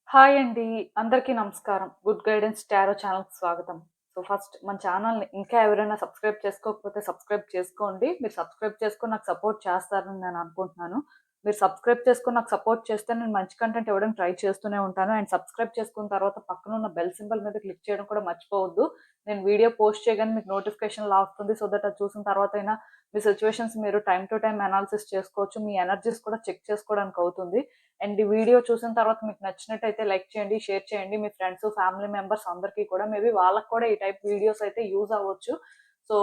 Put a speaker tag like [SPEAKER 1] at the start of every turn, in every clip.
[SPEAKER 1] Hi అండి. అందరికీ నమస్కారం. గుడ్ గైడెన్స్ టారో ఛానల్‌కి స్వాగతం. సో, ఫస్ట్ మన ఛానల్‌ని ఇంకా ఎవరైనా సబ్స్క్రైబ్ చేసుకోకపోతే సబ్స్క్రైబ్ చేసుకోండి. మీరు సబ్స్క్రైబ్ చేసుకొని నాకు సపోర్ట్ చేస్తారని నేను అనుకుంటున్నాను. మీరు సబ్స్క్రైబ్ చేసుకొని నాకు సపోర్ట్ చేస్తే నేను మంచి కంటెంట్ ఇవ్వడానికి ట్రై చేస్తూనే ఉంటాను. అండ్ సబ్స్క్రైబ్ చేసుకున్న తర్వాత పక్కనున్న బెల్ సింబల్ మీద క్లిక్ చేయడం కూడా మర్చిపోవద్దు. నేను వీడియో పోస్ట్ చేయగానే మీకు నోటిఫికేషన్‌లా వస్తుంది. సో దట్ అది చూసిన తర్వాతైనా మీ సిట్యుయేషన్స్ మీరు టైమ్ టు టైమ్ అనాలిసిస్ చేసుకోవచ్చు. మీ ఎనర్జీస్ కూడా చెక్ చేసుకోవడానికి అవుతుంది. అండ్ ఈ వీడియో చూసిన తర్వాత మీకు నచ్చినట్టయితే లైక్ చేయండి, షేర్ చేయండి. మీ ఫ్రెండ్స్, ఫ్యామిలీ మెంబర్స్ అందరికీ కూడా మేబీ వాళ్ళకి కూడా ఈ టైప్ వీడియోస్ అయితే యూజ్ అవ్వచ్చు. సో,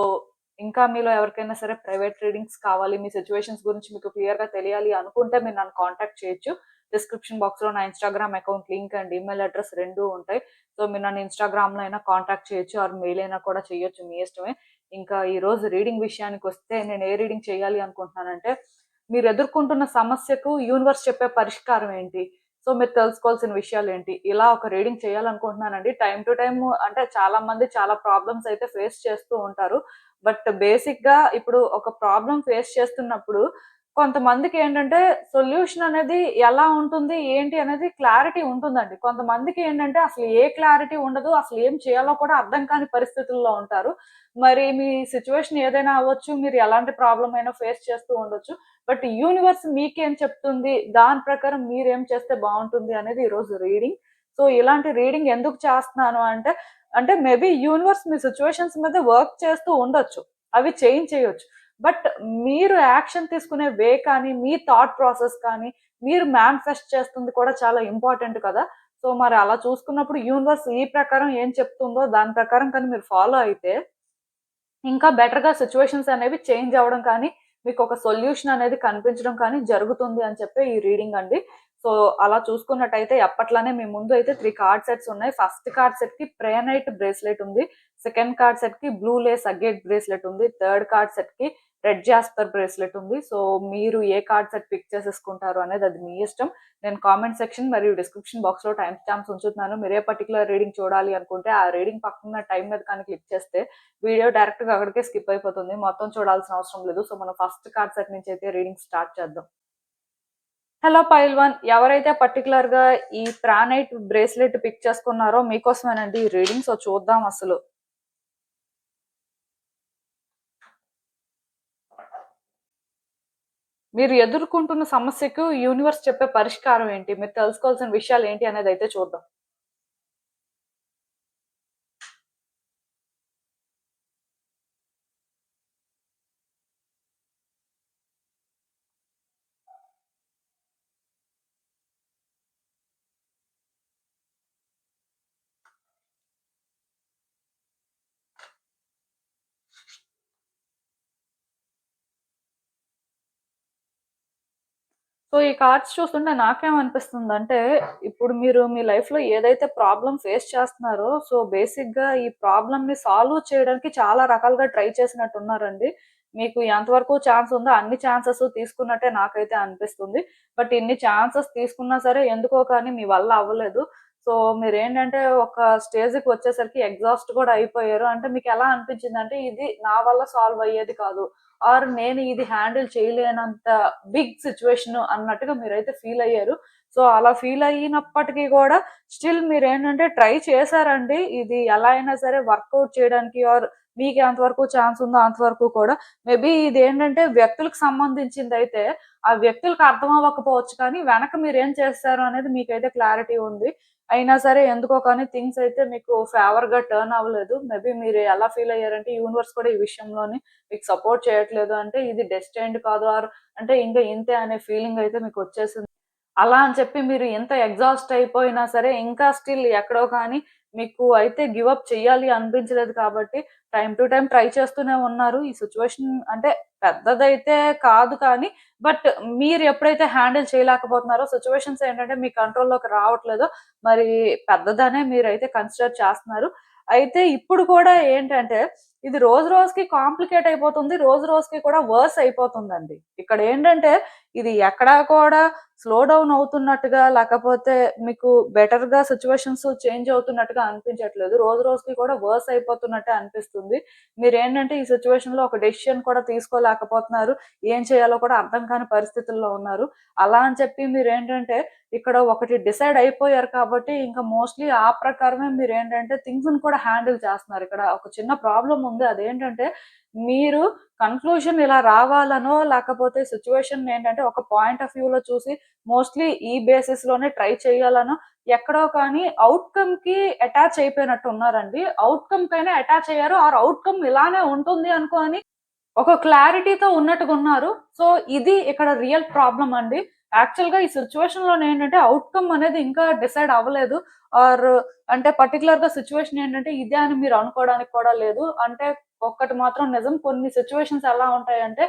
[SPEAKER 1] ఇంకా మీలో ఎవరికైనా సరే ప్రైవేట్ రీడింగ్స్ కావాలి, మీ సిట్యుయేషన్స్ గురించి మీకు క్లియర్‌గా తెలియాలి అనుకుంటే మీరు నన్ను కాంటాక్ట్ చేయొచ్చు. డిస్క్రిప్షన్ బాక్స్‌లో నా Instagram account link and email address 2 ఉంటాయి. సో, మీరు నన్ను ఇన్‌స్టాగ్రామ్‌లో అయినా కాంటాక్ట్ చేయొచ్చు ఆర్ మెయిల్ అయినా కూడా చేయొచ్చు. మీ ఇష్టమే. ఇంకా ఈరోజు రీడింగ్ విషయానికొస్తే నేను ఏ రీడింగ్ చేయాలి అనుకుంటున్నానంటే మీరు ఎదుర్కొంటున్న సమస్యకు యూనివర్స్ చెప్పే పరిష్కారం ఏంటి? సో, మీరు తెలుసుకోవాల్సిన విషయాలేంటి? ఇలా ఒక రీడింగ్ చేయాలనుకుంటున్నానండి. టైమ్ టు టైమ్ అంటే చాలా మంది చాలా ప్రాబ్లమ్స్ అయితే ఫేస్ చేస్తూ ఉంటారు. బట్ బేసిక్‌గా ఇప్పుడు ఒక ప్రాబ్లమ్ ఫేస్ చేస్తున్నప్పుడు కొంతమందికేంటంటే సొల్యూషన్ అనేది ఎలా ఉంటుంది? ఏంటి అనేది క్లారిటీ ఉంటుందండి. కొంతమందికి ఏంటంటే అసలు ఏ క్లారిటీ ఉండదు. అసలు ఏం చేయాలో కూడా అర్థం కాని పరిస్థితుల్లో ఉంటారు. మరి మీ సిట్యుయేషన్ ఏదైనా అవ్వచ్చు. మీరు ఎలాంటి ప్రాబ్లమ్ అయినా ఫేస్ చేస్తూ ఉండొచ్చు. బట్ యూనివర్స్ మీకేం చెప్తుంది? దాని ప్రకారం మీరేం చేస్తే బావుంటుంది అనేది ఈరోజు రీడింగ్. సో, ఇలాంటి రీడింగ్ ఎందుకు చేస్తున్నాను అంటే, మేబీ యూనివర్స్ మీ సిట్యుయేషన్స్ మీద వర్క్ చేస్తూ ఉండొచ్చు. అవి చేంజ్ చేయొచ్చు. బట్ మీరు యాక్షన్ తీసుకునే వే కానీ, మీ థాట్ ప్రాసెస్ కానీ, మీరు మేనిఫెస్ట్ చేస్తుంది కూడా చాలా ఇంపార్టెంట్ కదా! సో, మరి అలా చూసుకున్నప్పుడు యూనివర్స్ ఈ ప్రకారం ఏం చెప్తుందో దాని ప్రకారం కానీ మీరు ఫాలో అయితే ఇంకా బెటర్‌గా సిట్యుయేషన్స్ అనేవి చేంజ్ అవ్వడం కానీ, మీకొక సొల్యూషన్ అనేది కనిపించడం కానీ జరుగుతుంది అని చెప్పి ఈ రీడింగ్ అండి. సో, అలా చూసుకున్నట్టయితే ఎప్పట్లానే మీ ముందు అయితే 3 కార్డ్ సెట్స్ ఉన్నాయి. ఫస్ట్ కార్డ్ సెట్‌కి ప్రేనైట్ బ్రేస్లెట్ ఉంది. సెకండ్ కార్డ్ సెట్‌కి బ్లూ లేస్ అగేట్ బ్రేస్లెట్ ఉంది. థర్డ్ కార్డ్ సెట్‌కి రెడ్ జాస్పర్ బ్రేస్లెట్ ఉంది. సో, మీరు ఏ కార్డ్ సెట్ పిక్ చేసేసుకుంటారు అనేది అది మీ ఇష్టం. నేను కామెంట్ సెక్షన్ మరియు డిస్క్రిప్షన్ బాక్స్‌లో టైమ్ స్టాంప్స్ ఉంచుతున్నాను. మీరు ఏ పర్టిక్యులర్ రీడింగ్ చూడాలి అనుకుంటే ఆ రీడింగ్ పక్కన టైమ్ మీద కానీ క్లిక్ చేస్తే వీడియో డైరెక్ట్‌గా అక్కడికే స్కిప్ అయిపోతుంది. మొత్తం చూడాల్సిన అవసరం లేదు. సో, మనం ఫస్ట్ కార్డ్ సెట్ నుంచి అయితే రీడింగ్ స్టార్ట్ చేద్దాం. Hello pile one. ఎవరైతే పర్టిక్యులర్‌గా ఈ ప్రానైట్ బ్రేస్లెట్ పిక్ చేసుకున్నారో మీకోసమేనండి ఈ రీడింగ్. సో, చూద్దాం అసలు. మీరు ఎదుర్కొంటున్న సమస్యకు యూనివర్స్ చెప్పే పరిష్కారం ఏంటి? మీరు తెలుసుకోవాల్సిన విషయాలు ఏంటి అనేదైతే చూద్దాం. సో, ఈ కార్డ్స్ చూస్తుంటే నాకేమనిపిస్తుందంటే, ఇప్పుడు మీరు మీ లైఫ్‌లో ఏదైతే ప్రాబ్లమ్ ఫేస్ చేస్తున్నారో, సో, బేసిక్‌గా ఈ ప్రాబ్లమ్‌ని సాల్వ్ చేయడానికి చాలా రకాలుగా ట్రై చేసినట్టున్నారండి. మీకు ఎంతవరకు ఛాన్స్ ఉందో అన్ని ఛాన్సెస్ తీసుకున్నట్టే నాకైతే అనిపిస్తుంది. బట్ ఇన్ని ఛాన్సెస్ తీసుకున్నా సరే ఎందుకో కానీ మీ వల్ల అవ్వలేదు. సో, మీరేంటంటే ఒక స్టేజ్‌కి వచ్చేసరికి ఎగ్జాస్ట్ కూడా అయిపోయారు. అంటే మీకెలా అనిపించిందంటే, ఇది నా వల్ల సాల్వ్ అయ్యేది కాదు. ఆర్ నేను ఇది హ్యాండిల్ చేయలేనంత బిగ్ సిట్యుయేషన్ అన్నట్టుగా మీరైతే ఫీల్ అయ్యారు. సో, అలా ఫీల్ అయినప్పటికీ కూడా స్టిల్ మీరేంటంటే ట్రై చేశారండి. ఇది ఎలా అయినా సరే వర్కౌట్ చేయడానికి ఆర్ మీకు ఎంతవరకు ఛాన్స్ ఉందో అంతవరకు కూడా. మేబీ ఇదేంటంటే వ్యక్తులకు సంబంధించిందైతే, ఆ వ్యక్తులకు అర్థం అవ్వకపోవచ్చు కానీ వెనక మీరేం చేస్తారు అనేది మీకైతే క్లారిటీ ఉంది. అయినా సరే ఎందుకో కానీ థింగ్స్ అయితే మీకు ఫేవర్‌గా టర్న్ అవ్వలేదు. మేబీ మీరు ఎలా ఫీల్ అయ్యారంటే యూనివర్స్ కూడా ఈ విషయంలోని మీకు సపోర్ట్ చేయట్లేదు అంటే ఇది డెస్టైన్డ్ కాదు ఆర్ అంటే ఇంక ఇంతే అనే ఫీలింగ్ అయితే మీకొచ్చేసింది. అలా అని చెప్పి మీరు ఎంత ఎగ్జాస్ట్ అయిపోయినా సరే, ఇంకా స్టిల్ ఎక్కడో కానీ మీకు అయితే గివ్ అప్ చెయ్యాలి అనిపించలేదు కాబట్టి, టైమ్ టు టైమ్ ట్రై చేస్తూనే ఉన్నారు. ఈ సిట్యుయేషన్ అంటే పెద్దదైతే కాదు కానీ, బట్ మీరు ఎప్పుడైతే హ్యాండిల్ చేయలేకపోతున్నారో సిట్యుయేషన్స్ ఏంటంటే మీ కంట్రోల్‌లోకి రావట్లేదో, మరి పెద్దదనే మీరైతే కన్సిడర్ చేస్తున్నారు. అయితే ఇప్పుడు కూడా ఏంటంటే, ఇది రోజు రోజుకి కాంప్లికేట్ అయిపోతుంది. రోజు రోజుకి కూడా వర్స్ అయిపోతుందండి. ఇక్కడేంటంటే ఇది ఎక్కడా కూడా స్లో డౌన్ అవుతున్నట్టుగా, లేకపోతే మీకు బెటర్‌గా సిట్యుయేషన్స్ చేంజ్ అవుతున్నట్టుగా అనిపించట్లేదు. రోజు రోజుకి కూడా వర్స్ అయిపోతున్నట్టే అనిపిస్తుంది. మీరేంటంటే ఈ సిట్యుయేషన్‌లో ఒక డెసిషన్ కూడా తీసుకోలేకపోతున్నారు. ఏం చేయాలో కూడా అర్థం కాని పరిస్థితుల్లో ఉన్నారు. అలా అని చెప్పి మీరేంటంటే ఇక్కడ ఒకటి డిసైడ్ అయిపోయారు కాబట్టి ఇంకా మోస్ట్‌లీ ఆ ప్రకారమే మీరేంటంటే థింగ్స్‌ని కూడా హ్యాండిల్ చేస్తున్నారు. ఇక్కడ ఒక చిన్న ప్రాబ్లమ్ ఉంది. అదేంటంటే మీరు కన్‌క్లూజన్ ఇలా రావాలనో, లేకపోతే సిట్యుయేషన్ ఏంటంటే ఒక పాయింట్ ఆఫ్ వ్యూలో చూసి మోస్ట్‌లీ ఈ బేసిస్‌లోనే ట్రై చేయాలనో, ఎక్కడో కానీ ఔట్‌కమ్‌కి అటాచ్ అయిపోయినట్టు ఉన్నారండి. ఔట్‌కమ్‌కైనా అటాచ్ అయ్యారు. ఆర్ ఔట్‌కమ్ ఇలానే ఉంటుంది అనుకోని ఒక క్లారిటీతో ఉన్నట్టుగున్నారు. సో, ఇది ఇక్కడ రియల్ ప్రాబ్లమ్ అండి. యాక్చువల్‌గా ఈ సిట్యుయేషన్‌లోనేంటంటే ఔట్‌కమ్ అనేది ఇంకా డిసైడ్ అవ్వలేదు. ఆర్ అంటే పర్టిక్యులర్‌గా సిట్యుయేషన్ ఏంటంటే ఇదే అని మీరు అనుకోవడానికి కూడా లేదు. అంటే ఒక్కటి మాత్రం నిజం. కొన్ని సిట్యుయేషన్స్ ఎలా ఉంటాయంటే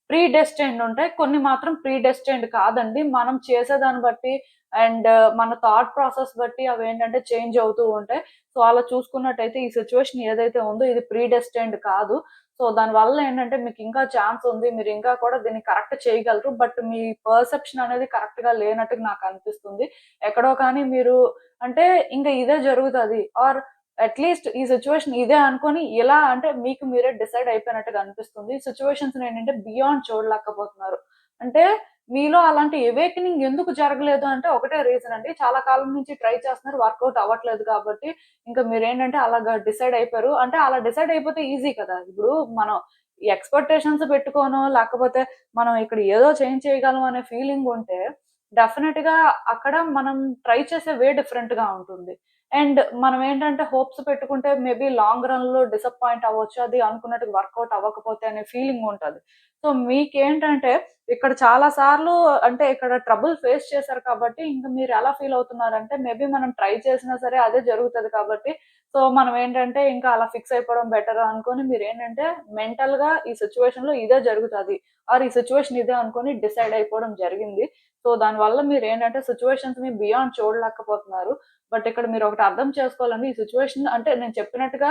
[SPEAKER 1] ప్రీ డెస్టిన్డ్ ఉంటాయి. కొన్ని మాత్రం ప్రీ డెస్టిన్డ్ కాదండి. మనం చేసేదాన్ని బట్టి అండ్ మన థాట్ ప్రాసెస్ బట్టి అవేంటంటే చేంజ్ అవుతూ ఉంటాయి. సో, అలా చూసుకున్నట్టయితే ఈ సిట్యుయేషన్ ఏదైతే ఉందో ఇది ప్రీ డెస్టిన్డ్ కాదు. సో, దానివల్ల ఏంటంటే మీకింకా ఛాన్స్ ఉంది. మీరింకా కూడా దీన్ని కరెక్ట్ చేయగలరు. బట్ మీ పర్సెప్షన్ అనేది కరెక్ట్‌గా లేనట్టుగా నాకనిపిస్తుంది. ఎక్కడో కానీ మీరు అంటే ఇంక ఇదే జరుగుతది. ఆర్ అట్‌లీస్ట్ ఈ సిట్యుయేషన్ ఇదే అనుకోని ఇలా అంటే మీకు మీరే డిసైడ్ అయిపోయినట్టుగా అనిపిస్తుంది. సిట్యుయేషన్స్‌ని ఏంటంటే బియాండ్ చూడలేకపోతున్నారు. అంటే మీలో అలాంటి అవేకెనింగ్ ఎందుకు జరగలేదు అంటే ఒకటే రీజన్ అండి. చాలా కాలం నుంచి ట్రై చేస్తున్నారు. వర్కౌట్ అవ్వట్లేదు కాబట్టి ఇంకా మీరేంటంటే అలాగా డిసైడ్ అయిపోయారు. అంటే అలా డిసైడ్ అయిపోతే ఈజీ కదా! ఇప్పుడు మనం ఎక్స్‌పెక్టేషన్స్ పెట్టుకోనో, లేకపోతే మనం ఇక్కడ ఏదో చేంజ్ చేయగలం అనే ఫీలింగ్ ఉంటే, డెఫినిట్‌గా అక్కడ మనం ట్రై చేసే వే డిఫరెంట్‌గా ఉంటుంది. అండ్ మనం ఏంటంటే హోప్స్ పెట్టుకుంటే మేబీ లాంగ్ రన్‌లో డిసప్పాయింట్ అవ్వచ్చు. అది అనుకున్నట్టుగా వర్కౌట్ అవ్వకపోతే అనే ఫీలింగ్ ఉంటది. సో, మీకేంటంటే ఇక్కడ చాలా సార్లు అంటే ఇక్కడ ట్రబుల్ ఫేస్ చేశారు కాబట్టి, ఇంక మీరు ఎలా ఫీల్ అవుతున్నారంటే, మేబీ మనం ట్రై చేసినా సరే అదే జరుగుతది కాబట్టి, సో, మనం ఏంటంటే ఇంకా అలా ఫిక్స్ అయిపోవడం బెటర్ అనుకోని మీరేంటంటే మెంటల్‌గా ఈ సిట్యుయేషన్‌లో ఇదే జరుగుతది. ఆర్ ఈ సిట్యుయేషన్ ఇదే అనుకోని డిసైడ్ అయిపోవడం జరిగింది. సో, దానివల్ల మీరేంటంటే సిట్యుయేషన్స్‌ని బియాండ్ చూడలేకపోతున్నారు. బట్ ఇక్కడ మీరొకటి అర్థం చేసుకోవాలండి. ఈ సిట్యుయేషన్ అంటే నేను చెప్పినట్టుగా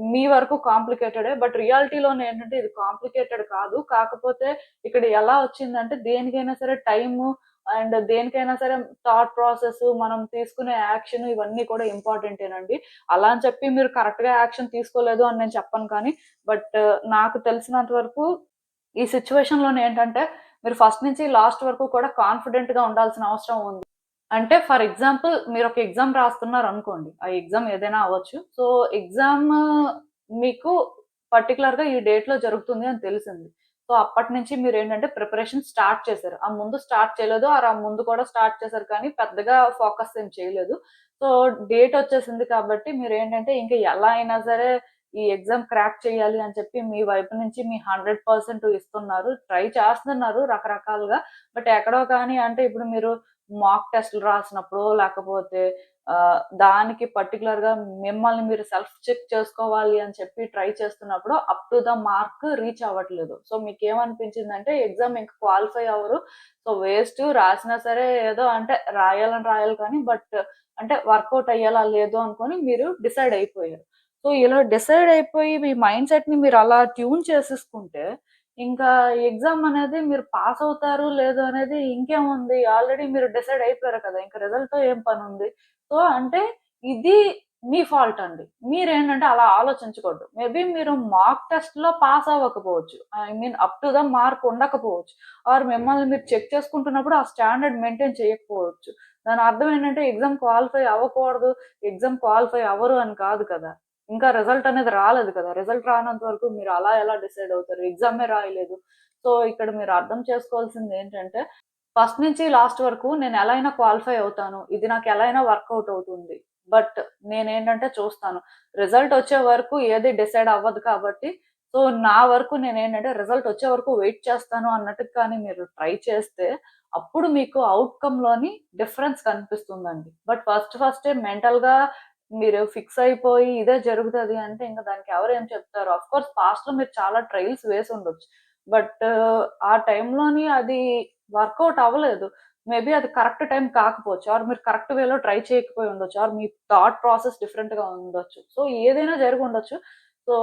[SPEAKER 1] మీ వరకు కాంప్లికేటెడే. బట్ రియాలిటీలోనేంటంటే ఇది కాంప్లికేటెడ్ కాదు. కాకపోతే ఇక్కడ ఎలా వచ్చిందంటే దేనికైనా సరే టైము అండ్ దేనికైనా సరే థాట్ ప్రాసెస్, మనం తీసుకునే యాక్షన్ ఇవన్నీ కూడా ఇంపార్టెంటేనండి. అలా అని చెప్పి మీరు కరెక్ట్‌గా యాక్షన్ తీసుకోలేదు అని నేను చెప్పను కానీ, బట్ నాకు తెలిసినంత వరకు ఈ సిట్యుయేషన్‌లోనేంటంటే మీరు ఫస్ట్ నుంచి లాస్ట్ వరకు కూడా కాన్ఫిడెంట్‌గా ఉండాల్సిన అవసరం ఉంది. అంటే ఫర్ ఎగ్జాంపుల్ మీరొక ఎగ్జామ్ రాస్తున్నారనుకోండి. ఆ ఎగ్జామ్ ఏదైనా అవ్వచ్చు. సో, ఎగ్జామ్ మీకు పర్టిక్యులర్‌గా ఈ డేట్‌లో జరుగుతుంది అని తెలిసింది. సో, అప్పటినుంచి మీరేంటంటే ప్రిపరేషన్ స్టార్ట్ చేశారు. ఆ ముందు స్టార్ట్ చేయలేదు. ఆర్ ఆ ముందు కూడా స్టార్ట్ చేశారు కానీ పెద్దగా ఫోకస్ ఏం చేయలేదు. సో, డేట్ వచ్చేసింది కాబట్టి మీరేంటంటే ఇంక ఎలా అయినా సరే ఈ ఎగ్జామ్ క్రాక్ చేయాలి అని చెప్పి మీ వైపు నుంచి మీ 100% ఇస్తున్నారు. ట్రై చేస్తున్నారు రకరకాలుగా. బట్ ఎక్కడో కానీ అంటే ఇప్పుడు మీరు మాక్ టెస్ట్‌లు రాసినప్పుడో, లేకపోతే దానికి పర్టిక్యులర్‌గా మిమ్మల్ని మీరు సెల్ఫ్ చెక్ చేసుకోవాలి అని చెప్పి ట్రై చేస్తున్నప్పుడు up to the mark reach అవ్వట్లేదు. సో, మీకేమనిపించిందంటే ఎగ్జామ్ ఇంక క్వాలిఫై అవ్వరు. సో, వేస్ట్ రాసినా సరే ఏదో అంటే రాయాలని రాయాలి కానీ బట్ అంటే వర్కౌట్ అయ్యేలా లేదు అనుకోని మీరు డిసైడ్ అయిపోయారు. సో, ఇలా డిసైడ్ అయిపోయి మీ మైండ్ సెట్‌ని మీరు అలా ట్యూన్ చేసేసుకుంటే ఇంకా ఎగ్జామ్ అనేది మీరు పాస్ అవుతారు, లేదు అనేది ఇంకేముంది. ఆల్రెడీ మీరు డిసైడ్ అయిపోయారు కదా! ఇంక రిజల్ట్‌తో ఏం పనుంది. సో, అంటే ఇది మీ ఫాల్ట్ అండి. మీరేంటంటే అలా ఆలోచించకూడదు. మేబీ మీరు మాక్ టెస్ట్‌లో పాస్ అవ్వకపోవచ్చు. I mean up to the mark ఉండకపోవచ్చు. ఆర్ మిమ్మల్ని మీరు చెక్ చేసుకుంటున్నప్పుడు ఆ స్టాండర్డ్ మెయింటైన్ చేయకపోవచ్చు. దాని అర్థం ఏంటంటే ఎగ్జామ్ క్వాలిఫై అవ్వకూడదు, ఎగ్జామ్ క్వాలిఫై అవ్వరు అని కాదు కదా! ఇంకా రిజల్ట్ అనేది రాలేదు కదా! రిజల్ట్ రానంత వరకు మీరు అలా ఎలా డిసైడ్ అవుతారు? ఎగ్జామే రాయలేదు. సో, ఇక్కడ మీరు అర్థం చేసుకోవాల్సిందేంటంటే, ఫస్ట్ నుంచి లాస్ట్ వరకు నేను ఎలా అయినా క్వాలిఫై అవుతాను. ఇది నాకు ఎలా అయినా వర్కౌట్ అవుతుంది. బట్ నేనేంటంటే చూస్తాను. రిజల్ట్ వచ్చే వరకు ఏది డిసైడ్ అవ్వదు కాబట్టి, సో, నా వరకు నేనేంటంటే రిజల్ట్ వచ్చే వరకు వెయిట్ చేస్తాను అన్నట్టుగా కానీ మీరు ట్రై చేస్తే, అప్పుడు మీకు ఔట్‌కమ్‌లోని డిఫరెన్స్ కనిపిస్తుందండి. బట్ ఫస్టే మెంటల్‌గా మీరు ఫిక్స్ అయిపోయి ఇదే జరుగుతది అంటే ఇంక దానికి ఎవరేం చెప్తారు? ఆఫ్‌కోర్స్ పాస్ట్‌లో మీరు చాలా ట్రైల్స్ వేసుండొచ్చు. బట్ ఆ టైంలోని అది వర్కౌట్ అవ్వలేదు. మేబీ అది కరెక్ట్ టైమ్ కాకపోవచ్చు. ఆర్ మీరు కరెక్ట్ వేలో ట్రై చేయకపోయి ఉండొచ్చు. ఆర్ మీ థాట్ ప్రాసెస్ డిఫరెంట్‌గా ఉండొచ్చు. సో, ఏదైనా జరిగుండొచ్చు. సో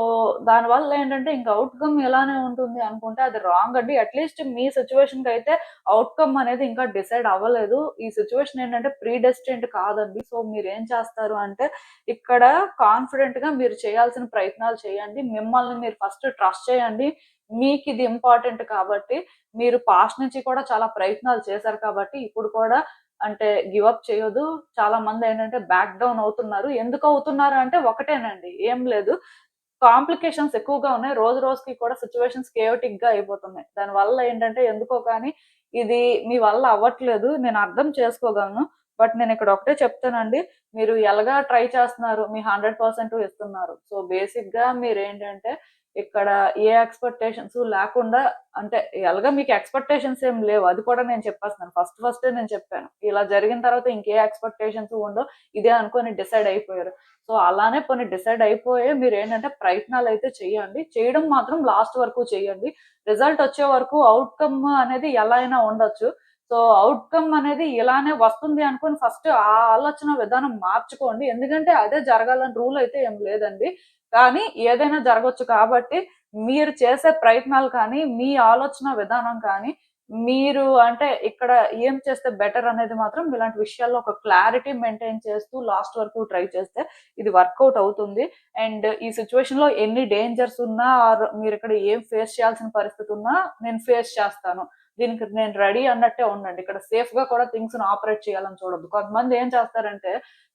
[SPEAKER 1] దానివల్ల ఏంటంటే ఇంకా అవుట్‌కమ్ ఇలానే ఉంటుంది అనుకుంటే అది రాంగ్ అండి. అట్‌లీస్ట్ మీ సిట్యుయేషన్‌కి అయితే అవుట్‌కమ్ అనేది ఇంకా డిసైడ్ అవ్వలేదు. ఈ సిట్యుయేషన్ ఏంటంటే ప్రీ డెస్టిన్డ్ కాదండి. సో మీరేం చేస్తారు అంటే ఇక్కడ కాన్ఫిడెంట్‌గా మీరు చేయాల్సిన ప్రయత్నాలు చేయండి. మిమ్మల్ని మీరు ఫస్ట్ ట్రస్ట్ చేయండి. మీకిది ఇంపార్టెంట్ కాబట్టి మీరు పాస్ట్ నుంచి కూడా చాలా ప్రయత్నాలు చేశారు కాబట్టి ఇప్పుడు కూడా అంటే గివ్ అప్ చేయొద్దు. చాలా మందేంటంటే బ్యాక్ డౌన్ అవుతున్నారు. ఎందుకు అవుతున్నారు అంటే ఒకటేనండి. ఏం లేదు. కాంప్లికేషన్స్ ఎక్కువగా ఉన్నాయి. రోజు రోజుకి కూడా సిట్యుయేషన్స్ కేయోటిక్‌గా అయిపోతున్నాయి. దానివల్ల ఏంటంటే ఎందుకో కానీ ఇది మీ వల్ల అవ్వట్లేదు. నేను అర్థం చేసుకోగలను. బట్ నేనిక్కడ ఒకటే చెప్తానండి. మీరు ఎలాగా ట్రై చేస్తున్నారు. మీ 100% ఇస్తున్నారు. సో, బేసిక్‌గా మీరేంటంటే ఇక్కడ ఏ ఎక్స్‌పెక్టేషన్స్ లేకుండా అంటే ఎలాగా మీకు ఎక్స్‌పెక్టేషన్స్ ఏమి లేవు. అది కూడా నేను చెప్పేస్తున్నాను. ఫస్టే నేను చెప్పాను. ఇలా జరిగిన తర్వాత ఇంకే ఎక్స్‌పెక్టేషన్స్ ఉండవు. ఇదే అనుకోని డిసైడ్ అయిపోయారు. సో, అలానే పోనీ డిసైడ్ అయిపోయి మీరేంటంటే ప్రయత్నాలైతే చేయండి. చేయడం మాత్రం లాస్ట్ వరకు చేయండి. రిజల్ట్ వచ్చే వరకు ఔట్‌కమ్ అనేది ఎలా అయినా ఉండొచ్చు. సో, ఔట్‌కమ్ అనేది ఇలానే వస్తుంది అనుకోని ఫస్ట్ ఆ ఆలోచన విధానం మార్చుకోండి. ఎందుకంటే అదే జరగాలని రూల్ అయితే ఏం లేదండి. కానీ ఏదైనా జరగొచ్చు కాబట్టి మీరు చేసే ప్రయత్నాలు కానీ, మీ ఆలోచన విధానం కానీ, మీరు అంటే ఇక్కడ ఏం చేస్తే బెటర్ అనేది మాత్రం ఇలాంటి విషయాల్లో ఒక క్లారిటీ మెయింటైన్ చేస్తూ లాస్ట్ వరకు ట్రై చేస్తే ఇది వర్కౌట్ అవుతుంది. అండ్ ఈ సిట్యుయేషన్‌లో ఎన్ని డేంజర్స్ ఉన్నా ఆర్ మీరిక్కడ ఏం ఫేస్ చేయాల్సిన పరిస్థితి ఉన్నా నేను ఫేస్ చేస్తాను. దీనికి నేను రెడీ అన్నట్టే ఉండండి. ఇక్కడ సేఫ్‌గా కూడా థింగ్స్‌ని ఆపరేట్ చేయాలని చూడొద్దు. కొంతమంది ఏం చేస్తారంటే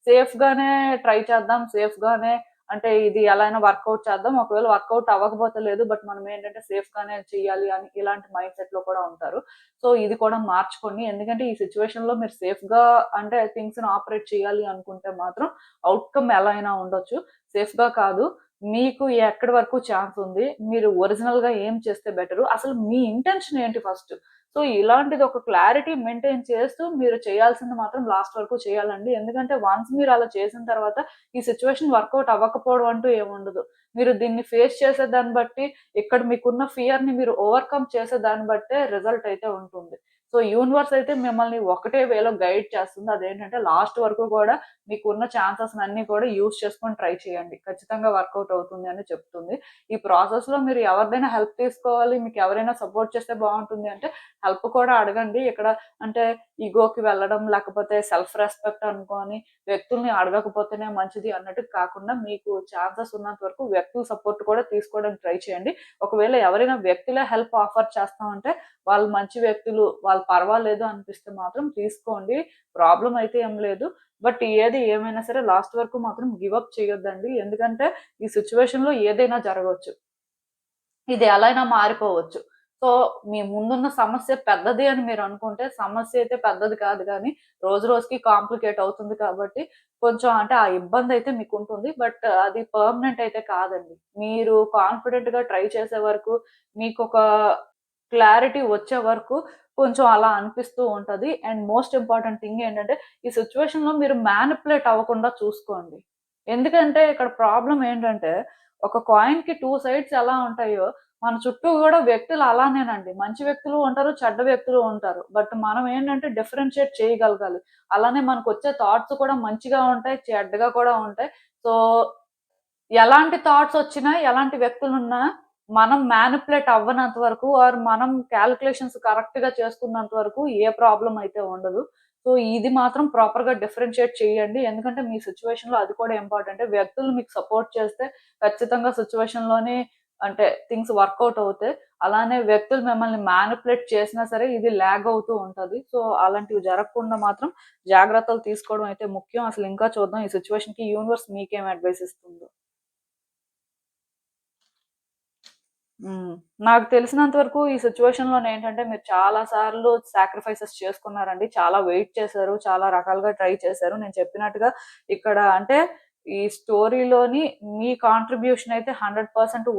[SPEAKER 1] సేఫ్‌గానే ట్రై చేద్దాం, సేఫ్‌గానే అంటే ఇది ఎలా అయినా వర్కౌట్ చేద్దాం. ఒకవేళ వర్కౌట్ అవ్వకపోతే లేదు. బట్ మనం ఏంటంటే సేఫ్‌గానే చేయాలి అని ఇలాంటి మైండ్ సెట్‌లో కూడా ఉంటారు. సో, ఇది కూడా మార్చుకోండి. ఎందుకంటే ఈ సిట్యుయేషన్‌లో మీరు సేఫ్‌గా అంటే థింగ్స్‌ని ఆపరేట్ చేయాలి అనుకుంటే మాత్రం ఔట్‌కమ్ ఎలా అయినా ఉండొచ్చు. సేఫ్‌గా కాదు. మీకు ఎక్కడి వరకు ఛాన్స్ ఉంది. మీరు ఒరిజినల్‌గా ఏం చేస్తే బెటరు. అసలు మీ ఇంటెన్షన్ ఏంటి ఫస్ట్. సో, ఇలాంటిది ఒక క్లారిటీ మెయింటైన్ చేస్తూ మీరు చేయాల్సింది మాత్రం లాస్ట్ వరకు చేయాలండి. ఎందుకంటే వన్స్ మీరు అలా చేసిన తర్వాత ఈ సిట్యుయేషన్ వర్కౌట్ అవ్వకపోవడం అంటూ ఏముండదు. మీరు దీన్ని ఫేస్ చేసే దాన్ని బట్టి, ఇక్కడ మీకున్న ఫియర్‌ని మీరు ఓవర్‌కమ్ చేసే దాన్ని బట్టే రిజల్ట్ అయితే ఉంటుంది. సో, యూనివర్స్ అయితే మిమ్మల్ని ఒకటే వేలో గైడ్ చేస్తుంది. అదేంటంటే లాస్ట్ వరకు కూడా మీకున్న ఛాన్సెస్‌నన్నీ కూడా యూజ్ చేసుకొని ట్రై చేయండి. ఖచ్చితంగా వర్కౌట్ అవుతుంది అని చెప్తుంది. ఈ ప్రాసెస్‌లో మీరు ఎవరిదైనా హెల్ప్ తీసుకోవాలి, మీకు ఎవరైనా సపోర్ట్ చేస్తే బావుంటుంది అంటే హెల్ప్ కూడా అడగండి. ఇక్కడ అంటే ఇగోకి వెళ్ళడం, లేకపోతే సెల్ఫ్ రెస్పెక్ట్ అనుకోని వ్యక్తుల్ని అడగకపోతేనే మంచిది అన్నట్టు కాకుండా మీకు ఛాన్సెస్ ఉన్నంత వరకు వ్యక్తుల సపోర్ట్ కూడా తీసుకోవడానికి ట్రై చేయండి. ఒకవేళ ఎవరైనా వ్యక్తులే హెల్ప్ ఆఫర్ చేస్తామంటే వాళ్ళు మంచి వ్యక్తులు, వాళ్ళు పర్వాలేదు అనిపిస్తే మాత్రం తీసుకోండి. ప్రాబ్లమ్ అయితే ఏం లేదు. బట్ ఏది ఏమైనా సరే లాస్ట్ వరకు మాత్రం గివ్ అప్ చేయొద్దండి. ఎందుకంటే ఈ సిట్యుయేషన్‌లో ఏదైనా జరగొచ్చు. ఇది ఎలా అయినా మారిపోవచ్చు. సో, మీ ముందున్న సమస్య పెద్దది అని మీరనుకుంటే, సమస్య అయితే పెద్దది కాదు గానీ, రోజు రోజుకి కాంప్లికేట్ అవుతుంది కాబట్టి, కొంచెం అంటే ఆ ఇబ్బందయితే మీకుంటుంది. బట్ అది పర్మనెంట్ అయితే కాదండి. మీరు కాన్ఫిడెంట్‌గా ట్రై చేసే వరకు, మీకొక క్లారిటీ వచ్చే వరకు కొంచెం అలా అనిపిస్తూ ఉంటది. అండ్ మోస్ట్ ఇంపార్టెంట్ థింగ్ ఏంటంటే, ఈ సిట్యుయేషన్‌లో మీరు మ్యానిప్యులేట్ అవ్వకుండా చూసుకోండి. ఎందుకంటే ఇక్కడ ప్రాబ్లమ్ ఏంటంటే, ఒక కాయిన్‌కి 2 సైడ్స్ ఎలా ఉంటాయో, మన చుట్టూ గూడా వ్యక్తులు అలానేనండి. మంచి వ్యక్తులు ఉంటారు, చెడ్డ వ్యక్తులు ఉంటారు. బట్ మనం ఏంటంటే డిఫరెన్షియేట్ చేయగలగాలి. అలానే మనకొచ్చే థాట్స్ కూడా మంచిగా ఉంటాయి, చెడ్డగా కూడా ఉంటాయి. సో, ఎలాంటి థాట్స్ ఒచ్చినా, ఎలాంటి వ్యక్తులున్నా మనం మ్యానిప్యులేట్ అవ్వనంత వరకు ఆర్ మనం కాలిక్యులేషన్స్ కరెక్ట్‌గా చేసుకున్నంత వరకు ఏ ప్రాబ్లమ్ అయితే ఉండదు. సో, ఇది మాత్రం ప్రాపర్‌గా డిఫరెన్షియేట్ చేయండి. ఎందుకంటే మీ సిట్యుయేషన్‌లో అది కూడా ఇంపార్టెంటే. వ్యక్తులు మీకు సపోర్ట్ చేస్తే ఖచ్చితంగా సిట్యుయేషన్‌లోని అంటే థింగ్స్ వర్కౌట్ అవుతాయి. అలానే వ్యక్తులు మిమ్మల్ని మ్యానిప్యులేట్ చేసినా సరే ఇది లాగ్ అవుతూ ఉంటది. సో, అలాంటివి జరగకుండా మాత్రం జాగ్రత్తలు తీసుకోవడం అయితే ముఖ్యం. అసలు ఇంకా చూద్దాం ఈ సిట్యుయేషన్‌కి యూనివర్స్ మీకేం అడ్వైస్ ఇస్తుందో. హ్మ్. నాకు తెలిసినంత వరకు ఈ సిట్యుయేషన్‌లోనేంటంటే మీరు చాలా సార్లు సాక్రిఫైసెస్ చేసుకున్నారండి. చాలా వెయిట్ చేశారు. చాలా రకాలుగా ట్రై చేశారు. నేను చెప్పినట్టుగా ఇక్కడ అంటే ఈ స్టోరీలోని మీ కాంట్రిబ్యూషన్ అయితే 100%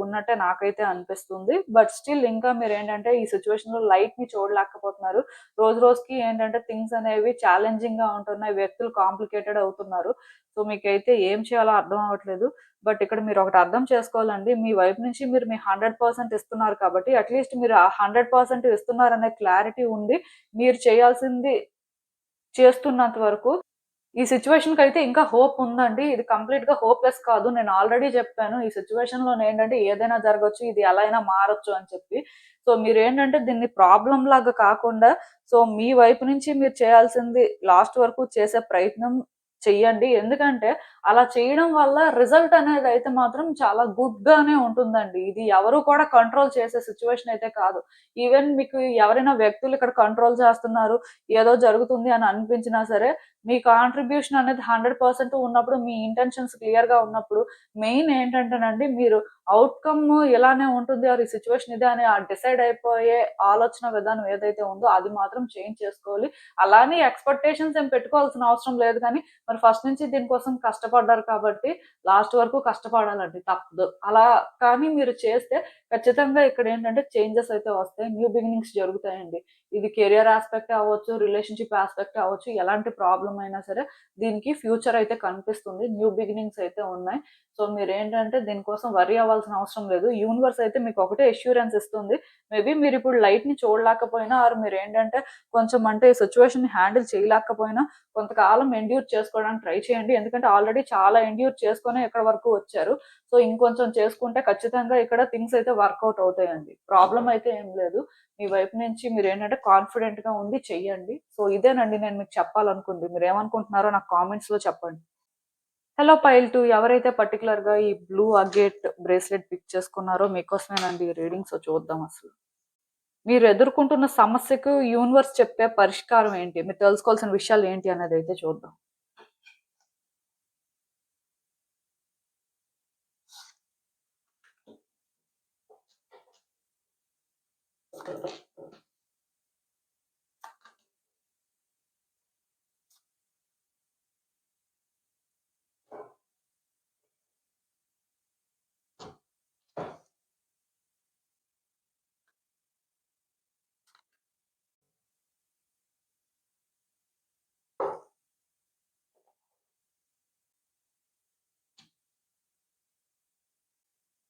[SPEAKER 1] ఉన్నట్టే నాకైతే అనిపిస్తుంది. బట్ స్టిల్ ఇంకా మీరేంటంటే ఈ సిట్యుయేషన్‌లో లైట్‌ని చూడలేకపోతున్నారు. రోజు రోజుకి ఏంటంటే థింగ్స్ అనేవి ఛాలెంజింగ్‌గా ఉంటున్నాయి. వ్యక్తులు కాంప్లికేటెడ్ అవుతున్నారు. సో, మీకైతే ఏం చేయాలో అర్థం అవ్వట్లేదు. బట్ ఇక్కడ మీరొకటి అర్థం చేసుకోవాలండి. మీ వైపు నుంచి మీరు మీ 100% ఇస్తున్నారు కాబట్టి అట్‌లీస్ట్ మీరు ఆ 100% ఇస్తున్నారనే క్లారిటీ ఉండి, మీరు చేయాల్సింది చేస్తున్నంత వరకు ఈ సిట్యుయేషన్‌కి అయితే ఇంకా హోప్ ఉందండి. ఇది కంప్లీట్‌గా హోప్‌లెస్ కాదు. నేను ఆల్రెడీ చెప్పాను. ఈ సిట్యుయేషన్‌లోనేంటంటే ఏదైనా జరగొచ్చు. ఇది ఎలా అయినా మారొచ్చు అని చెప్పి. సో, మీరేంటంటే దీన్ని ప్రాబ్లమ్ లాగా కాకుండా మీ వైపు నుంచి మీరు చేయాల్సింది లాస్ట్ వరకు చేసే ప్రయత్నం చెయ్యండి. ఎందుకంటే అలా చేయడం వల్ల రిజల్ట్ అనేదైతే మాత్రం చాలా గుడ్‌గానే ఉంటుందండి. ఇది ఎవరు కూడా కంట్రోల్ చేసే సిట్యుయేషన్ అయితే కాదు. ఈవెన్ మీకు ఎవరైనా వ్యక్తులు ఇక్కడ కంట్రోల్ చేస్తున్నారు, ఏదో జరుగుతుంది అని అనిపించినా సరే మీ కాంట్రిబ్యూషన్ అనేది 100% ఉన్నప్పుడు, మీ ఇంటెన్షన్స్ క్లియర్‌గా ఉన్నప్పుడు, మెయిన్ ఏంటంటేనండి మీరు ఔట్‌కమ్ ఇలానే ఉంటుంది ఆర్ ఈ సిట్యుయేషన్ ఇదే అని డిసైడ్ అయిపోయే ఆలోచన విధానం ఏదైతే ఉందో అది మాత్రం చేంజ్ చేసుకోవాలి. అలానే ఎక్స్‌పెక్టేషన్స్ ఏం పెట్టుకోవాల్సిన అవసరం లేదు కానీ, మరి ఫస్ట్ నుంచి దీనికోసం కష్టపడ్డారు కాబట్టి లాస్ట్ వరకు కష్టపడాలండి తప్పదు. అలా కానీ మీరు చేస్తే ఖచ్చితంగా ఇక్కడేంటంటే చేంజెస్ అయితే వస్తాయి. న్యూ బిగినింగ్స్ జరుగుతాయండి. ఇది కెరియర్ యాస్పెక్టే అవ్వచ్చు, రిలేషన్‌షిప్ యాస్పెక్టే అవ్వచ్చు. ఎలాంటి ప్రాబ్లమ్ అయినా సరే దీనికి ఫ్యూచర్ అయితే కనిపిస్తుంది. న్యూ బిగినింగ్స్ అయితే ఉన్నాయి. సో, మీరేంటంటే దీనికోసం వర్రీ అవ్వాల్సిన అవసరం లేదు. యూనివర్స్ అయితే మీకు ఒకటే అష్యూరెన్స్ ఇస్తుంది. మేబీ మీరిప్పుడు లైట్‌ని చూడలేకపోయినా ఆర్ మీరేంటంటే కొంచెం అంటే సిట్యుయేషన్‌ని హ్యాండిల్ చేయలేకపోయినా కొంతకాలం ఎండ్యూర్ చేసుకోవడానికి ట్రై చేయండి. ఎందుకంటే ఆల్రెడీ చాలా ఎండ్యూర్ చేసుకొనే ఇక్కడి వరకు వచ్చారు. సో, ఇంకొంచెం చేసుకుంటే ఖచ్చితంగా ఇక్కడ థింగ్స్ అయితే వర్కౌట్ అవుతాయండి. ప్రాబ్లమ్ అయితే ఏం లేదు. మీ వైపు నుంచి మీరేంటంటే కాన్ఫిడెంట్‌గా ఉండి చెయ్యండి. సో, ఇదేనండి నేను మీకు చెప్పాలనుకుంది. మీరేమనుకుంటున్నారో నాకు కామెంట్స్‌లో చెప్పండి. హలో పైల్ 2 ఎవరైతే పర్టిక్యులర్‌గా ఈ బ్లూ అగేట్ బ్రేస్లెట్ పిక్ చేసుకున్నారో మీకోసమేనండి ఈ రీడింగ్. సో, చూద్దాం అసలు. మీరు ఎదుర్కొంటున్న సమస్యకు యూనివర్స్ చెప్పే పరిష్కారం ఏంటి? మీరు తెలుసుకోవాల్సిన విషయాలు ఏంటి అనేదైతే చూద్దాం.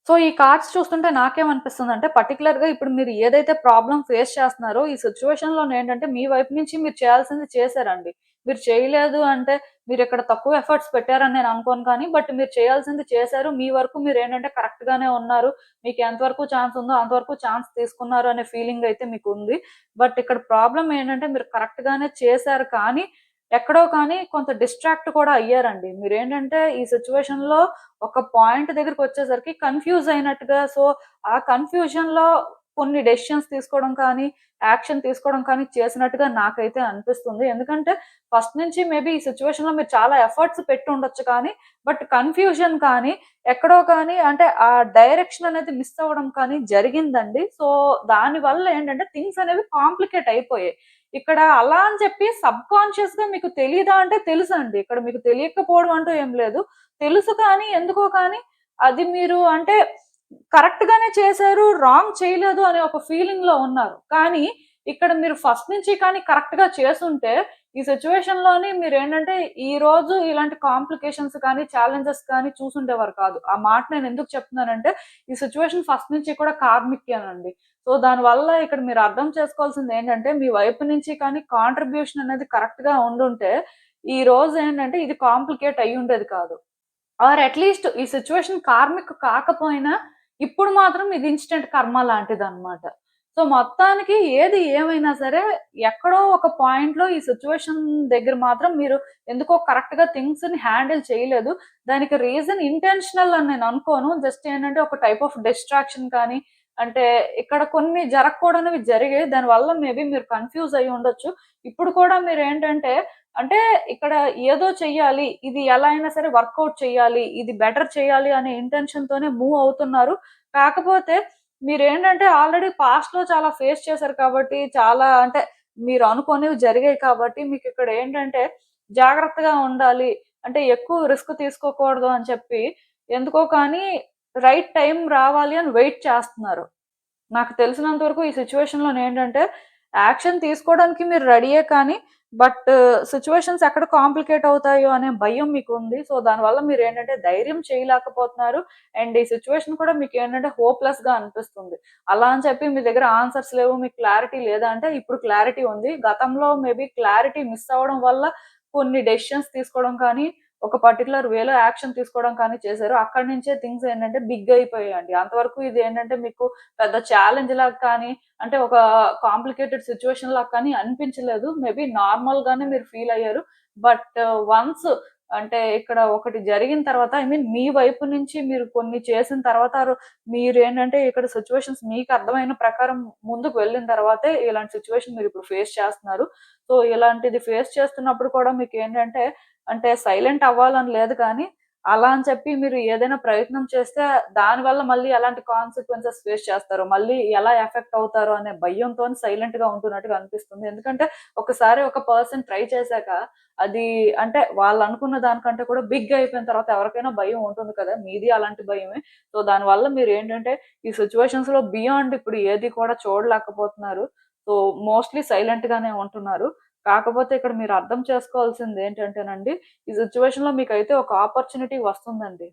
[SPEAKER 1] సో, ఈ కార్డ్స్ చూస్తుంటే నాకేమనిపిస్తుందంటే పర్టిక్యులర్‌గా ఇప్పుడు మీరు ఏదైతే ప్రాబ్లమ్ ఫేస్ చేస్తున్నారో ఈ సిట్యుయేషన్‌లోనేంటంటే మీ వైపు నుంచి మీరు చేయాల్సింది చేశారండి. మీరు చేయలేదు అంటే మీరిక్కడ తక్కువ ఎఫర్ట్స్ పెట్టారని నేను అనుకోను కానీ, బట్ మీరు చేయాల్సింది చేశారు. మీ వరకు మీరేంటంటే కరెక్ట్‌గానే ఉన్నారు. మీకు ఎంతవరకు ఛాన్స్ ఉందో అంతవరకు ఛాన్స్ తీసుకున్నారు అనే ఫీలింగ్ అయితే మీకుంది. బట్ ఇక్కడ ప్రాబ్లమ్ ఏంటంటే మీరు కరెక్ట్‌గానే చేశారు కానీ, ఎక్కడో కానీ కొంత డిస్ట్రాక్ట్ కూడా అయ్యారండి. మీరేంటంటే ఈ సిట్యుయేషన్‌లో ఒక పాయింట్ దగ్గరికొచ్చేసరికి కన్‌ఫ్యూజ్ అయినట్టుగా ఆ కన్‌ఫ్యూజన్‌లో కొన్ని డెసిషన్స్ తీసుకోవడం కానీ, యాక్షన్ తీసుకోవడం కానీ చేసినట్టుగా నాకైతే అనిపిస్తుంది. ఎందుకంటే ఫస్ట్ నుంచి మేబీ ఈ సిట్యుయేషన్‌లో మీరు చాలా ఎఫర్ట్స్ పెట్టుండొచ్చు కానీ, బట్ కన్‌ఫ్యూజన్ కానీ, ఎక్కడో కానీ అంటే ఆ డైరెక్షన్ అనేది మిస్ అవ్వడం కానీ జరిగిందండి. సో, దానివల్ల ఏంటంటే థింగ్స్ అనేవి కాంప్లికేట్ అయిపోయాయి. ఇక్కడ అలా అని చెప్పి సబ్‌కాన్షియస్‌గా మీకు తెలీదా అంటే తెలుసండి. ఇక్కడ మీకు తెలియకపోవడం అంటూ ఏం లేదు. తెలుసు కానీ ఎందుకో కానీ అది మీరు అంటే కరెక్ట్ గానే చేశారు. రాంగ్ చేయలేదు అనే ఒక ఫీలింగ్‌లో ఉన్నారు. కానీ ఇక్కడ మీరు ఫస్ట్ నుంచి కానీ కరెక్ట్‌గా చేసుంటే ఈ సిట్యుయేషన్‌లోని మీరేంటంటే ఈరోజు ఇలాంటి కాంప్లికేషన్స్ కానీ, ఛాలెంజెస్ కానీ చూసుండేవారు కాదు. ఆ మాట నేను ఎందుకు చెప్తున్నానంటే ఈ సిట్యుయేషన్ ఫస్ట్ నుంచి కూడా కార్మికేనండి. సో, దానివల్ల ఇక్కడ మీరు అర్థం చేసుకోవాల్సింది ఏంటంటే మీ వైపు నుంచి కానీ కాంట్రిబ్యూషన్ అనేది కరెక్ట్‌గా ఉండుంటే ఈ రోజు ఏంటంటే ఇది కాంప్లికేట్ అయ్యుండేది కాదు. ఆర్ అట్‌లీస్ట్ ఈ సిట్యుయేషన్ కార్మిక్ కాకపోయినా, ఇప్పుడు మాత్రం ఇది ఇన్‌స్టంట్ కర్మ లాంటిదనమాట. సో, మొత్తానికి ఏది ఏమైనా సరే, ఎక్కడో ఒక పాయింట్‌లో ఈ సిట్యుయేషన్ దగ్గర మాత్రం మీరు ఎందుకో కరెక్ట్‌గా థింగ్స్‌ని హ్యాండిల్ చేయలేదు. దానికి రీజన్ ఇంటెన్షనల్ అని నేను అనుకోను. జస్ట్ ఏంటంటే ఒక టైప్ ఆఫ్ డిస్ట్రాక్షన్ కానీ, అంటే ఇక్కడ కొన్ని జరగకూడనివి జరిగాయి. దానివల్ల మేబీ మీరు కన్‌ఫ్యూజ్ అయ్యి ఉండొచ్చు. ఇప్పుడు కూడా మీరేంటంటే అంటే ఇక్కడ ఏదో చెయ్యాలి. ఇది ఎలా అయినా సరే వర్కౌట్ చేయాలి. ఇది బెటర్ చేయాలి అనే ఇంటెన్షన్‌తోనే మూవ్ అవుతున్నారు. కాకపోతే మీరేంటంటే ఆల్రెడీ పాస్ట్‌లో చాలా ఫేస్ చేశారు కాబట్టి, చాలా అంటే మీరు అనుకోనివి జరిగాయి కాబట్టి, మీకిక్కడ ఏంటంటే జాగ్రత్తగా ఉండాలి. అంటే ఎక్కువ రిస్క్ తీసుకోకూడదు అని చెప్పి, ఎందుకో కానీ రైట్ టైమ్ రావాలి అని వెయిట్ చేస్తున్నారు. నాకు తెలిసినంత వరకు ఈ సిట్యుయేషన్‌లోనేంటంటే, యాక్షన్ తీసుకోవడానికి మీరు రెడీయే కానీ, బట్ సిట్యుయేషన్స్ ఎక్కడ కాంప్లికేట్ అవుతాయో అనే భయం మీకుంది. సో, దానివల్ల మీరేంటంటే ధైర్యం చేయలేకపోతున్నారు. అండ్ ఈ సిట్యుయేషన్ కూడా మీకేంటంటే హోప్‌లెస్‌గా అనిపిస్తుంది. అలా అని చెప్పి మీ దగ్గర ఆన్సర్స్ లేవు, మీకు క్లారిటీ లేదా అంటే ఇప్పుడు క్లారిటీ ఉంది. గతంలో మేబీ క్లారిటీ మిస్ అవ్వడం వల్ల కొన్ని డెసిషన్స్ తీసుకోవడం కానీ, ఒక పర్టిక్యులర్ వేలో యాక్షన్ తీసుకోవడం కానీ చేశారు. అక్కడి నుంచే థింగ్స్ ఏంటంటే బిగ్ అయిపోయాయండి. అంతవరకు ఇది ఏంటంటే మీకు పెద్ద ఛాలెంజ్ లాగా కానీ, అంటే ఒక కాంప్లికేటెడ్ సిట్యుయేషన్ లాగా కానీ అనిపించలేదు. మేబీ నార్మల్ గానే మీరు ఫీల్ అయ్యారు. బట్ వన్స్ అంటే ఇక్కడ ఒకటి జరిగిన తర్వాత ఐ మీన్ మీ వైపు నుంచి మీరు కొన్ని చేసిన తర్వాత మీరేంటంటే ఇక్కడ సిట్యుయేషన్స్ మీకు అర్థమైన ప్రకారం ముందుకు వెళ్ళిన తర్వాతే ఇలాంటి సిట్యుయేషన్ మీరు ఇప్పుడు ఫేస్ చేస్తున్నారు. సో ఇలాంటిది ఫేస్ చేస్తున్నప్పుడు కూడా మీకు ఏంటంటే అంటే సైలెంట్ అవ్వాలని లేదు కానీ అలా అని చెప్పి మీరు ఏదైనా ప్రయత్నం చేస్తే దానివల్ల మళ్ళీ ఎలాంటి కాన్సిక్వెన్సెస్ ఫేస్ చేస్తారో, మళ్ళీ ఎలా ఎఫెక్ట్ అవుతారో అనే భయంతో సైలెంట్ గా ఉంటున్నట్టుగా అనిపిస్తుంది. ఎందుకంటే ఒకసారి ఒక పర్సన్ ట్రై చేశాక అది అంటే వాళ్ళు అనుకున్న దానికంటే కూడా బిగ్ అయిపోయిన తర్వాత ఎవరికైనా భయం ఉంటుంది కదా, మీది అలాంటి భయమే. సో దానివల్ల మీరు ఏంటంటే ఈ సిచ్యువేషన్స్ లో బియాండ్ ఇప్పుడు ఏది కూడా చూడలేకపోతున్నారు. సో మోస్ట్లీ సైలెంట్ గానే ఉంటున్నారు. కాకపోతే ఇక్కడ మీరు అర్థం చేసుకోవాల్సింది ఏంటంటేనండి, ఈ సిచ్యువేషన్ లో మీకైతే ఒక ఆపర్చునిటీ వస్తుందండి.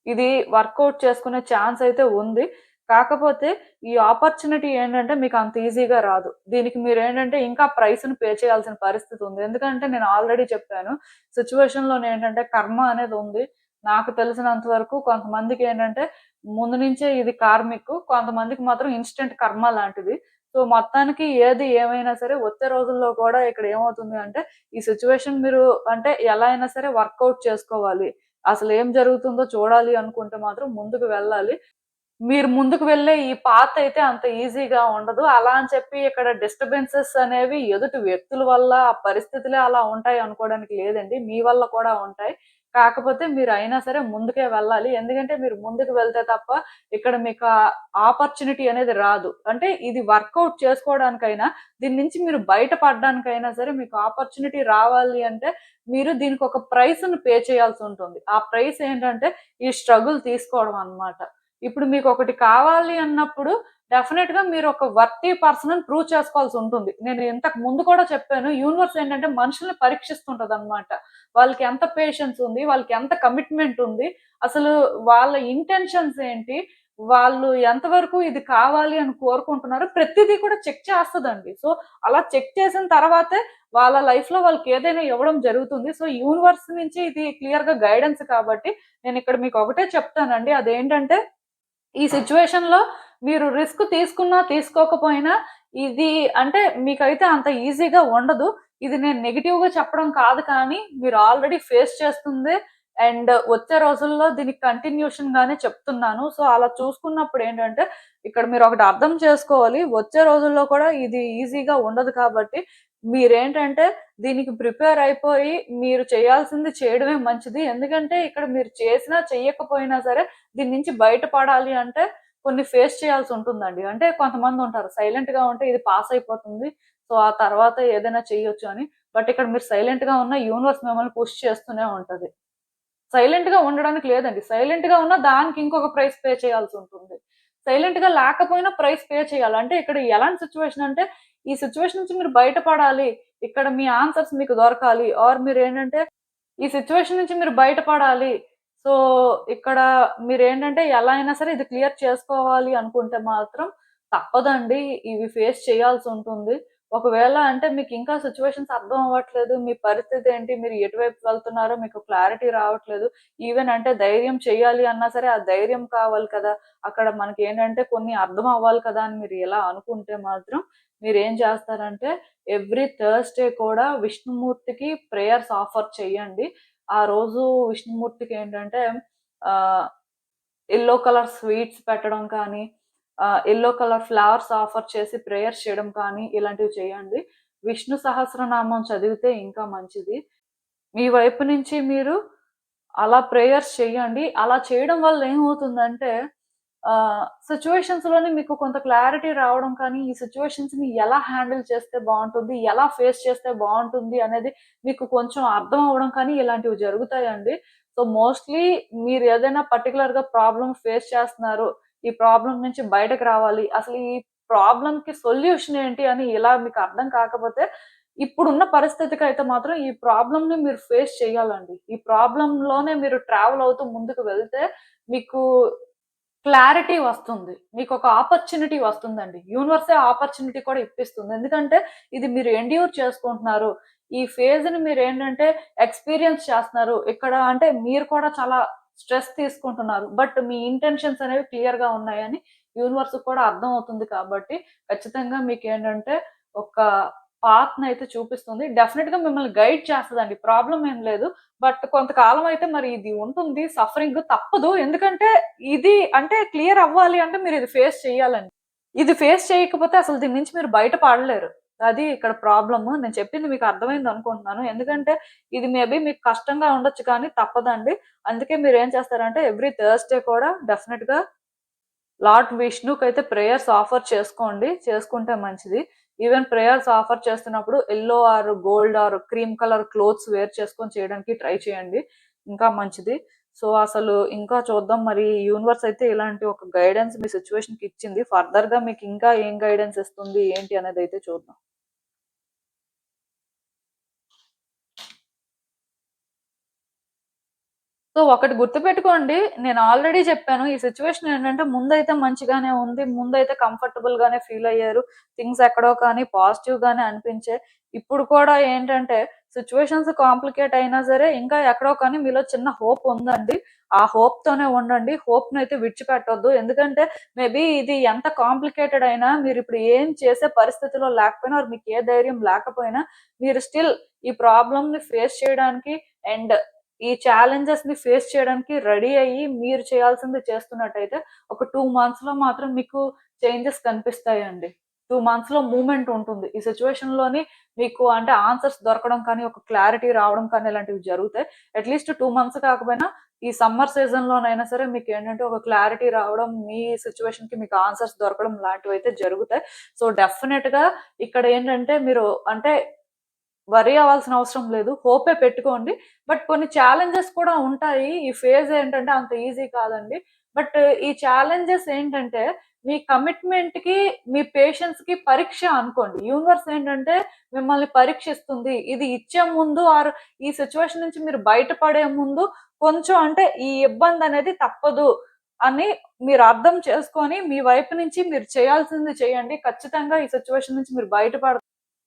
[SPEAKER 1] ఇది వర్కౌట్ చేసుకునే ఛాన్స్ అయితే ఉంది. కాకపోతే ఈ ఆపర్చునిటీ ఏంటంటే మీకు అంత ఈజీగా రాదు. దీనికి మీరేంటంటే ఇంకా ప్రైస్‌ని పే చేయాల్సిన పరిస్థితి ఉంది. ఎందుకంటే నేను ఆల్రెడీ చెప్పాను. సిట్యుయేషన్‌లోనేంటంటే కర్మ అనేది ఉంది. నాకు తెలిసినంత వరకు కొంతమందికి ఏంటంటే ముందు నుంచే ఇది కార్మిక్. కొంతమందికి మాత్రం ఇన్‌స్టంట్ కర్మ లాంటిది. సో, మొత్తానికి ఏది ఏమైనా సరే వచ్చే రోజుల్లో కూడా ఇక్కడ ఏమవుతుంది అంటే ఈ సిట్యుయేషన్ మీరు అంటే ఎలా అయినా సరే వర్కౌట్ చేసుకోవాలి. అసలేం జరుగుతుందో చూడాలి అనుకుంటే మాత్రం ముందుకు వెళ్ళాలి. మీరు ముందుకు వెళ్ళే ఈ పాత్ అయితే అంత ఈజీగా ఉండదు. అలా అని చెప్పి ఇక్కడ డిస్టర్బెన్సెస్ అనేవి ఎదుటి వ్యక్తుల వల్ల, ఆ పరిస్థితులే అలా ఉంటాయి అనుకోవడానికి లేదండి. మీ వల్ల కూడా ఉంటాయి. కాకపోతే మీరు అయినా సరే ముందుకే వెళ్ళాలి. ఎందుకంటే మీరు ముందుకు వెళ్తే తప్ప ఇక్కడ మీకు ఆపర్చునిటీ అనేది రాదు. అంటే ఇది వర్కౌట్ చేసుకోవడానికైనా, దీని నుంచి మీరు బయట పడడానికైనా సరే మీకు ఆపర్చునిటీ రావాలి అంటే మీరు దీనికి ఒక ప్రైస్‌ని పే చేయాల్సి ఉంటుంది. ఆ ప్రైస్ ఏంటంటే ఈ స్ట్రగుల్ తీసుకోవడం అన్నమాట. ఇప్పుడు మీకొకటి కావాలి అన్నప్పుడు డెఫినెట్‌గా మీరు ఒక వర్తీ పర్సన్ అని ప్రూవ్ చేసుకోవాల్సి ఉంటుంది. నేను ఇంతకు ముందు కూడా చెప్పాను. యూనివర్స్ ఏంటంటే మనుషుల్ని పరీక్షిస్తుంటదన్నమాట. వాళ్ళకి ఎంత పేషెన్స్ ఉంది, వాళ్ళకి ఎంత కమిట్మెంట్ ఉంది, అసలు వాళ్ళ ఇంటెన్షన్స్ ఏంటి, వాళ్ళు ఎంతవరకు ఇది కావాలి అని కోరుకుంటున్నారు, ప్రతిదీ కూడా చెక్ చేస్తదండి. సో, అలా చెక్ చేసిన తర్వాతే వాళ్ళ లైఫ్‌లో వాళ్ళకి ఏదైనా ఇవ్వడం జరుగుతుంది. సో, యూనివర్స్ నుంచి ఇది క్లియర్‌గా గైడెన్స్ కాబట్టి నేనిక్కడ మీకు ఒకటే చెప్తానండి. అదేంటంటే ఈ సిట్యుయేషన్‌లో మీరు రిస్క్ తీసుకున్నా, తీసుకోకపోయినా ఇది అంటే మీకైతే అంత ఈజీగా ఉండదు. ఇది నేను నెగెటివ్‌గా చెప్పడం కాదు కానీ, మీరు ఆల్రెడీ ఫేస్ చేస్తుందే అండ్ వచ్చే రోజుల్లో దీనికి కంటిన్యూషన్ గానే చెప్తున్నాను. సో, అలా చూసుకున్నప్పుడు ఏంటంటే, ఇక్కడ మీరొకటి అర్థం చేసుకోవాలి. వచ్చే రోజుల్లో కూడా ఇది ఈజీగా ఉండదు కాబట్టి, మీరేంటంటే దీనికి ప్రిపేర్ అయిపోయి, మీరు చేయాల్సింది చేయడమే మంచిది. ఎందుకంటే, ఇక్కడ మీరు చేసినా, చెయ్యకపోయినా సరే దీని నుంచి బయటపడాలి అంటే కొన్ని ఫేస్ చేయాల్సి ఉంటుందండి. అంటే కొంతమందుంటారు సైలెంట్‌గా ఉంటే ఇది పాస్ అయిపోతుంది. సో, ఆ తర్వాత ఏదైనా చేయొచ్చు అని. బట్ ఇక్కడ మీరు సైలెంట్‌గా ఉన్న యూనివర్స్ మిమ్మల్ని పుష్ చేస్తూనే ఉంటది. సైలెంట్‌గా ఉండడానికి లేదండి. సైలెంట్‌గా ఉన్నా దానికి ఇంకొక ప్రైస్ పే చేయాల్సుంటుంది. సైలెంట్‌గా లేకపోయినా ప్రైస్ పే చేయాలి. అంటే ఇక్కడ ఎలాంటి సిట్యుయేషన్ అంటే ఈ సిట్యుయేషన్ నుంచి మీరు బయటపడాలి. ఇక్కడ మీ ఆన్సర్స్ మీకు దొరకాలి. ఆర్ మీరేంటంటే ఈ సిట్యుయేషన్ నుంచి మీరు బయటపడాలి. సో, ఇక్కడ మీరేంటంటే ఎలా అయినా సరే ఇది క్లియర్ చేసుకోవాలి అనుకుంటే మాత్రం తప్పదండి. ఇవి ఫేస్ చేయాల్సుంటుంది. ఒకవేళ అంటే మీకింకా సిట్యుయేషన్స్ అర్థం అవ్వట్లేదు. మీ పరిస్థితి ఏంటి? మీరు ఎటువైపు వెళ్తున్నారో మీకు క్లారిటీ రావట్లేదు. ఈవెన్ అంటే ధైర్యం చేయాలి అన్నా సరే ఆ ధైర్యం కావాలి కదా! అక్కడ మనకేంటంటే కొన్ని అర్థం అవ్వాలి కదా! అని మీరు ఇలా అనుకుంటే మాత్రం మీరేం చేస్తారంటే ఎవ్రీ థర్స్‌డే కూడా విష్ణుమూర్తికి ప్రేయర్స్ ఆఫర్ చేయండి. ఆ రోజు విష్ణుమూర్తికేంటంటే ఆహ్, యెల్లో కలర్ స్వీట్స్ పెట్టడం కానీ, యెల్లో కలర్ ఫ్లవర్స్ ఆఫర్ చేసి ప్రేయర్స్ చేయడం కానీ ఇలాంటివి చేయండి. విష్ణు సహస్రనామం చదివితే ఇంకా మంచిది. మీ వైపు నుంచి మీరు అలా ప్రేయర్స్ చేయండి. అలా చేయడం వల్ల ఏమవుతుందంటే సిట్యుయేషన్స్‌లోనే మీకు కొంత క్లారిటీ రావడం కానీ, ఈ సిట్యుయేషన్స్‌ని ఎలా హ్యాండిల్ చేస్తే బావుంటుంది, ఎలా ఫేస్ చేస్తే బావుంటుంది అనేది మీకు కొంచెం అర్థం అవ్వడం కానీ ఇలాంటివి జరుగుతాయండి. సో, మోస్ట్‌లీ మీరు ఏదైనా పర్టిక్యులర్‌గా ప్రాబ్లమ్ ఫేస్ చేస్తున్నారు. ఈ ప్రాబ్లమ్ నుంచి బయటకు రావాలి. అసలు ఈ ప్రాబ్లమ్‌కి సొల్యూషన్ ఏంటి అని ఇలా మీకు అర్థం కాకపోతే, ఇప్పుడున్న పరిస్థితికైతే మాత్రం ఈ ప్రాబ్లమ్‌ని మీరు ఫేస్ చేయాలండి. ఈ ప్రాబ్లమ్‌లోనే మీరు ట్రావెల్ అవుతూ ముందుకు వెళ్తే మీకు క్లారిటీ వస్తుంది. మీకొక ఆపర్చునిటీ వస్తుందండి. యూనివర్సే ఆపర్చునిటీ కూడా ఇప్పిస్తుంది. ఎందుకంటే ఇది మీరు ఎండ్యూర్ చేసుకుంటున్నారు. ఈ ఫేజ్ ని మీరు ఏంటంటే ఎక్స్పీరియన్స్ చేస్తున్నారు ఇక్కడ. అంటే మీరు కూడా చాలా స్ట్రెస్ తీసుకుంటున్నారు, బట్ మీ ఇంటెన్షన్స్ అనేవి క్లియర్ గా ఉన్నాయని యూనివర్స్ కూడా అర్థం అవుతుంది. కాబట్టి ఖచ్చితంగా మీకు ఏంటంటే ఒక పాత్ అయితే చూపిస్తుంది. డెఫినెట్ గా మిమ్మల్ని గైడ్ చేస్తుందండి, ప్రాబ్లం ఏం లేదు. బట్ కొంతకాలం అయితే మరి ఇది ఉంటుంది, సఫరింగ్ తప్పదు. ఎందుకంటే ఇది అంటే క్లియర్ అవ్వాలి అంటే మీరు ఇది ఫేస్ చేయాలండి. ఇది ఫేస్ చేయకపోతే అసలు దీని నుంచి మీరు బయట పడలేరు. అది ఇక్కడ ప్రాబ్లమ్. నేను చెప్పింది మీకు అర్థమైంది అనుకుంటున్నాను. ఎందుకంటే ఇది మేబీ మీకు కష్టంగా ఉండొచ్చు కానీ తప్పదండి. అందుకే మీరు ఏం చేస్తారంటే ఎవ్రీ థర్స్‌డే కూడా డెఫినిట్‌గా లార్డ్ విష్ణుకైతే ప్రేయర్స్ ఆఫర్ చేసుకోండి. చేసుకుంటే మంచిది. ఈవెన్ ప్రేయర్స్ ఆఫర్ చేస్తున్నప్పుడు yellow or gold or cream colour clothes wear చేసుకొని చేయడానికి ట్రై చేయండి. ఇంకా మంచిది. సో అసలు ఇంకా చూద్దాం మరి యూనివర్స్ అయితే ఇలాంటి ఒక గైడెన్స్ మీ సిచ్యువేషన్‌కి ఇచ్చింది. ఫర్దర్‌గా మీకు ఇంకా ఏం గైడెన్స్ ఇస్తుంది ఏంటి అనేది అయితే చూద్దాం. సో ఒకటి గుర్తుపెట్టుకోండి. నేను ఆల్రెడీ చెప్పాను. ఈ సిట్యుయేషన్ ఏంటంటే ముందైతే మంచిగానే ఉంది. ముందైతే కంఫర్టబుల్ గానే ఫీల్ అయ్యారు. థింగ్స్ ఎక్కడో కానీ పాజిటివ్ గానే అనిపించాయి. ఇప్పుడు కూడా ఏంటంటే సిట్యుయేషన్స్ కాంప్లికేట్ అయినా సరే ఇంకా ఎక్కడో కానీ మీలో చిన్న హోప్ ఉందండి. ఆ హోప్ తోనే ఉండండి. హోప్‌ని అయితే విడిచిపెట్టొద్దు. ఎందుకంటే మేబీ ఇది ఎంత కాంప్లికేటెడ్ అయినా మీరు ఇప్పుడు ఏం చేసే పరిస్థితిలో లేకపోయినా మీకు ఏ ధైర్యం లేకపోయినా మీరు స్టిల్ ఈ ప్రాబ్లమ్‌ని ఫేస్ చేయడానికి అండ్ ఈ ఛాలెంజెస్ ని ఫేస్ చేయడానికి రెడీ అయ్యి మీరు చేయాల్సింది చేస్తున్నట్టయితే ఒక 2 మంత్స్ లో మాత్రం మీకు చేంజెస్ కనిపిస్తాయండి. 2 మంత్స్ లో మూవ్‌మెంట్ ఉంటుంది. ఈ సిట్యుయేషన్ లోని మీకు అంటే ఆన్సర్స్ దొరకడం కానీ, ఒక క్లారిటీ రావడం కానీ ఇలాంటివి జరుగుతాయి. అట్‌లీస్ట్ 2 మంత్స్ కాకపోయినా ఈ సమ్మర్ సీజన్ లోనైనా సరే మీకు ఏంటంటే ఒక క్లారిటీ రావడం, మీ సిట్యుయేషన్ కి మీకు ఆన్సర్స్ దొరకడం లాంటివైతే జరుగుతాయి. సో డెఫినెట్ గా ఇక్కడ ఏంటంటే మీరు అంటే వర్రీ అవ్వాల్సిన అవసరం లేదు. హోపే పెట్టుకోండి. బట్ కొన్ని ఛాలెంజెస్ కూడా ఉంటాయి. ఈ ఫేజ్ ఏంటంటే అంత ఈజీ కాదండి. బట్ ఈ ఛాలెంజెస్ ఏంటంటే మీ కమిట్మెంట్‌కి, మీ పేషెన్స్‌కి పరీక్ష అనుకోండి. యూనివర్స్ ఏంటంటే మిమ్మల్ని పరీక్షిస్తుంది. ఇది ఇచ్చే ముందు ఆర్ ఈ సిట్యుయేషన్ నుంచి మీరు బయటపడే ముందు కొంచెం అంటే ఈ ఇబ్బంది అనేది తప్పదు అని మీరు అర్థం చేసుకొని మీ వైపు నుంచి మీరు చేయాల్సింది చేయండి. ఖచ్చితంగా ఈ సిట్యుయేషన్ నుంచి మీరు బయటపడతారు.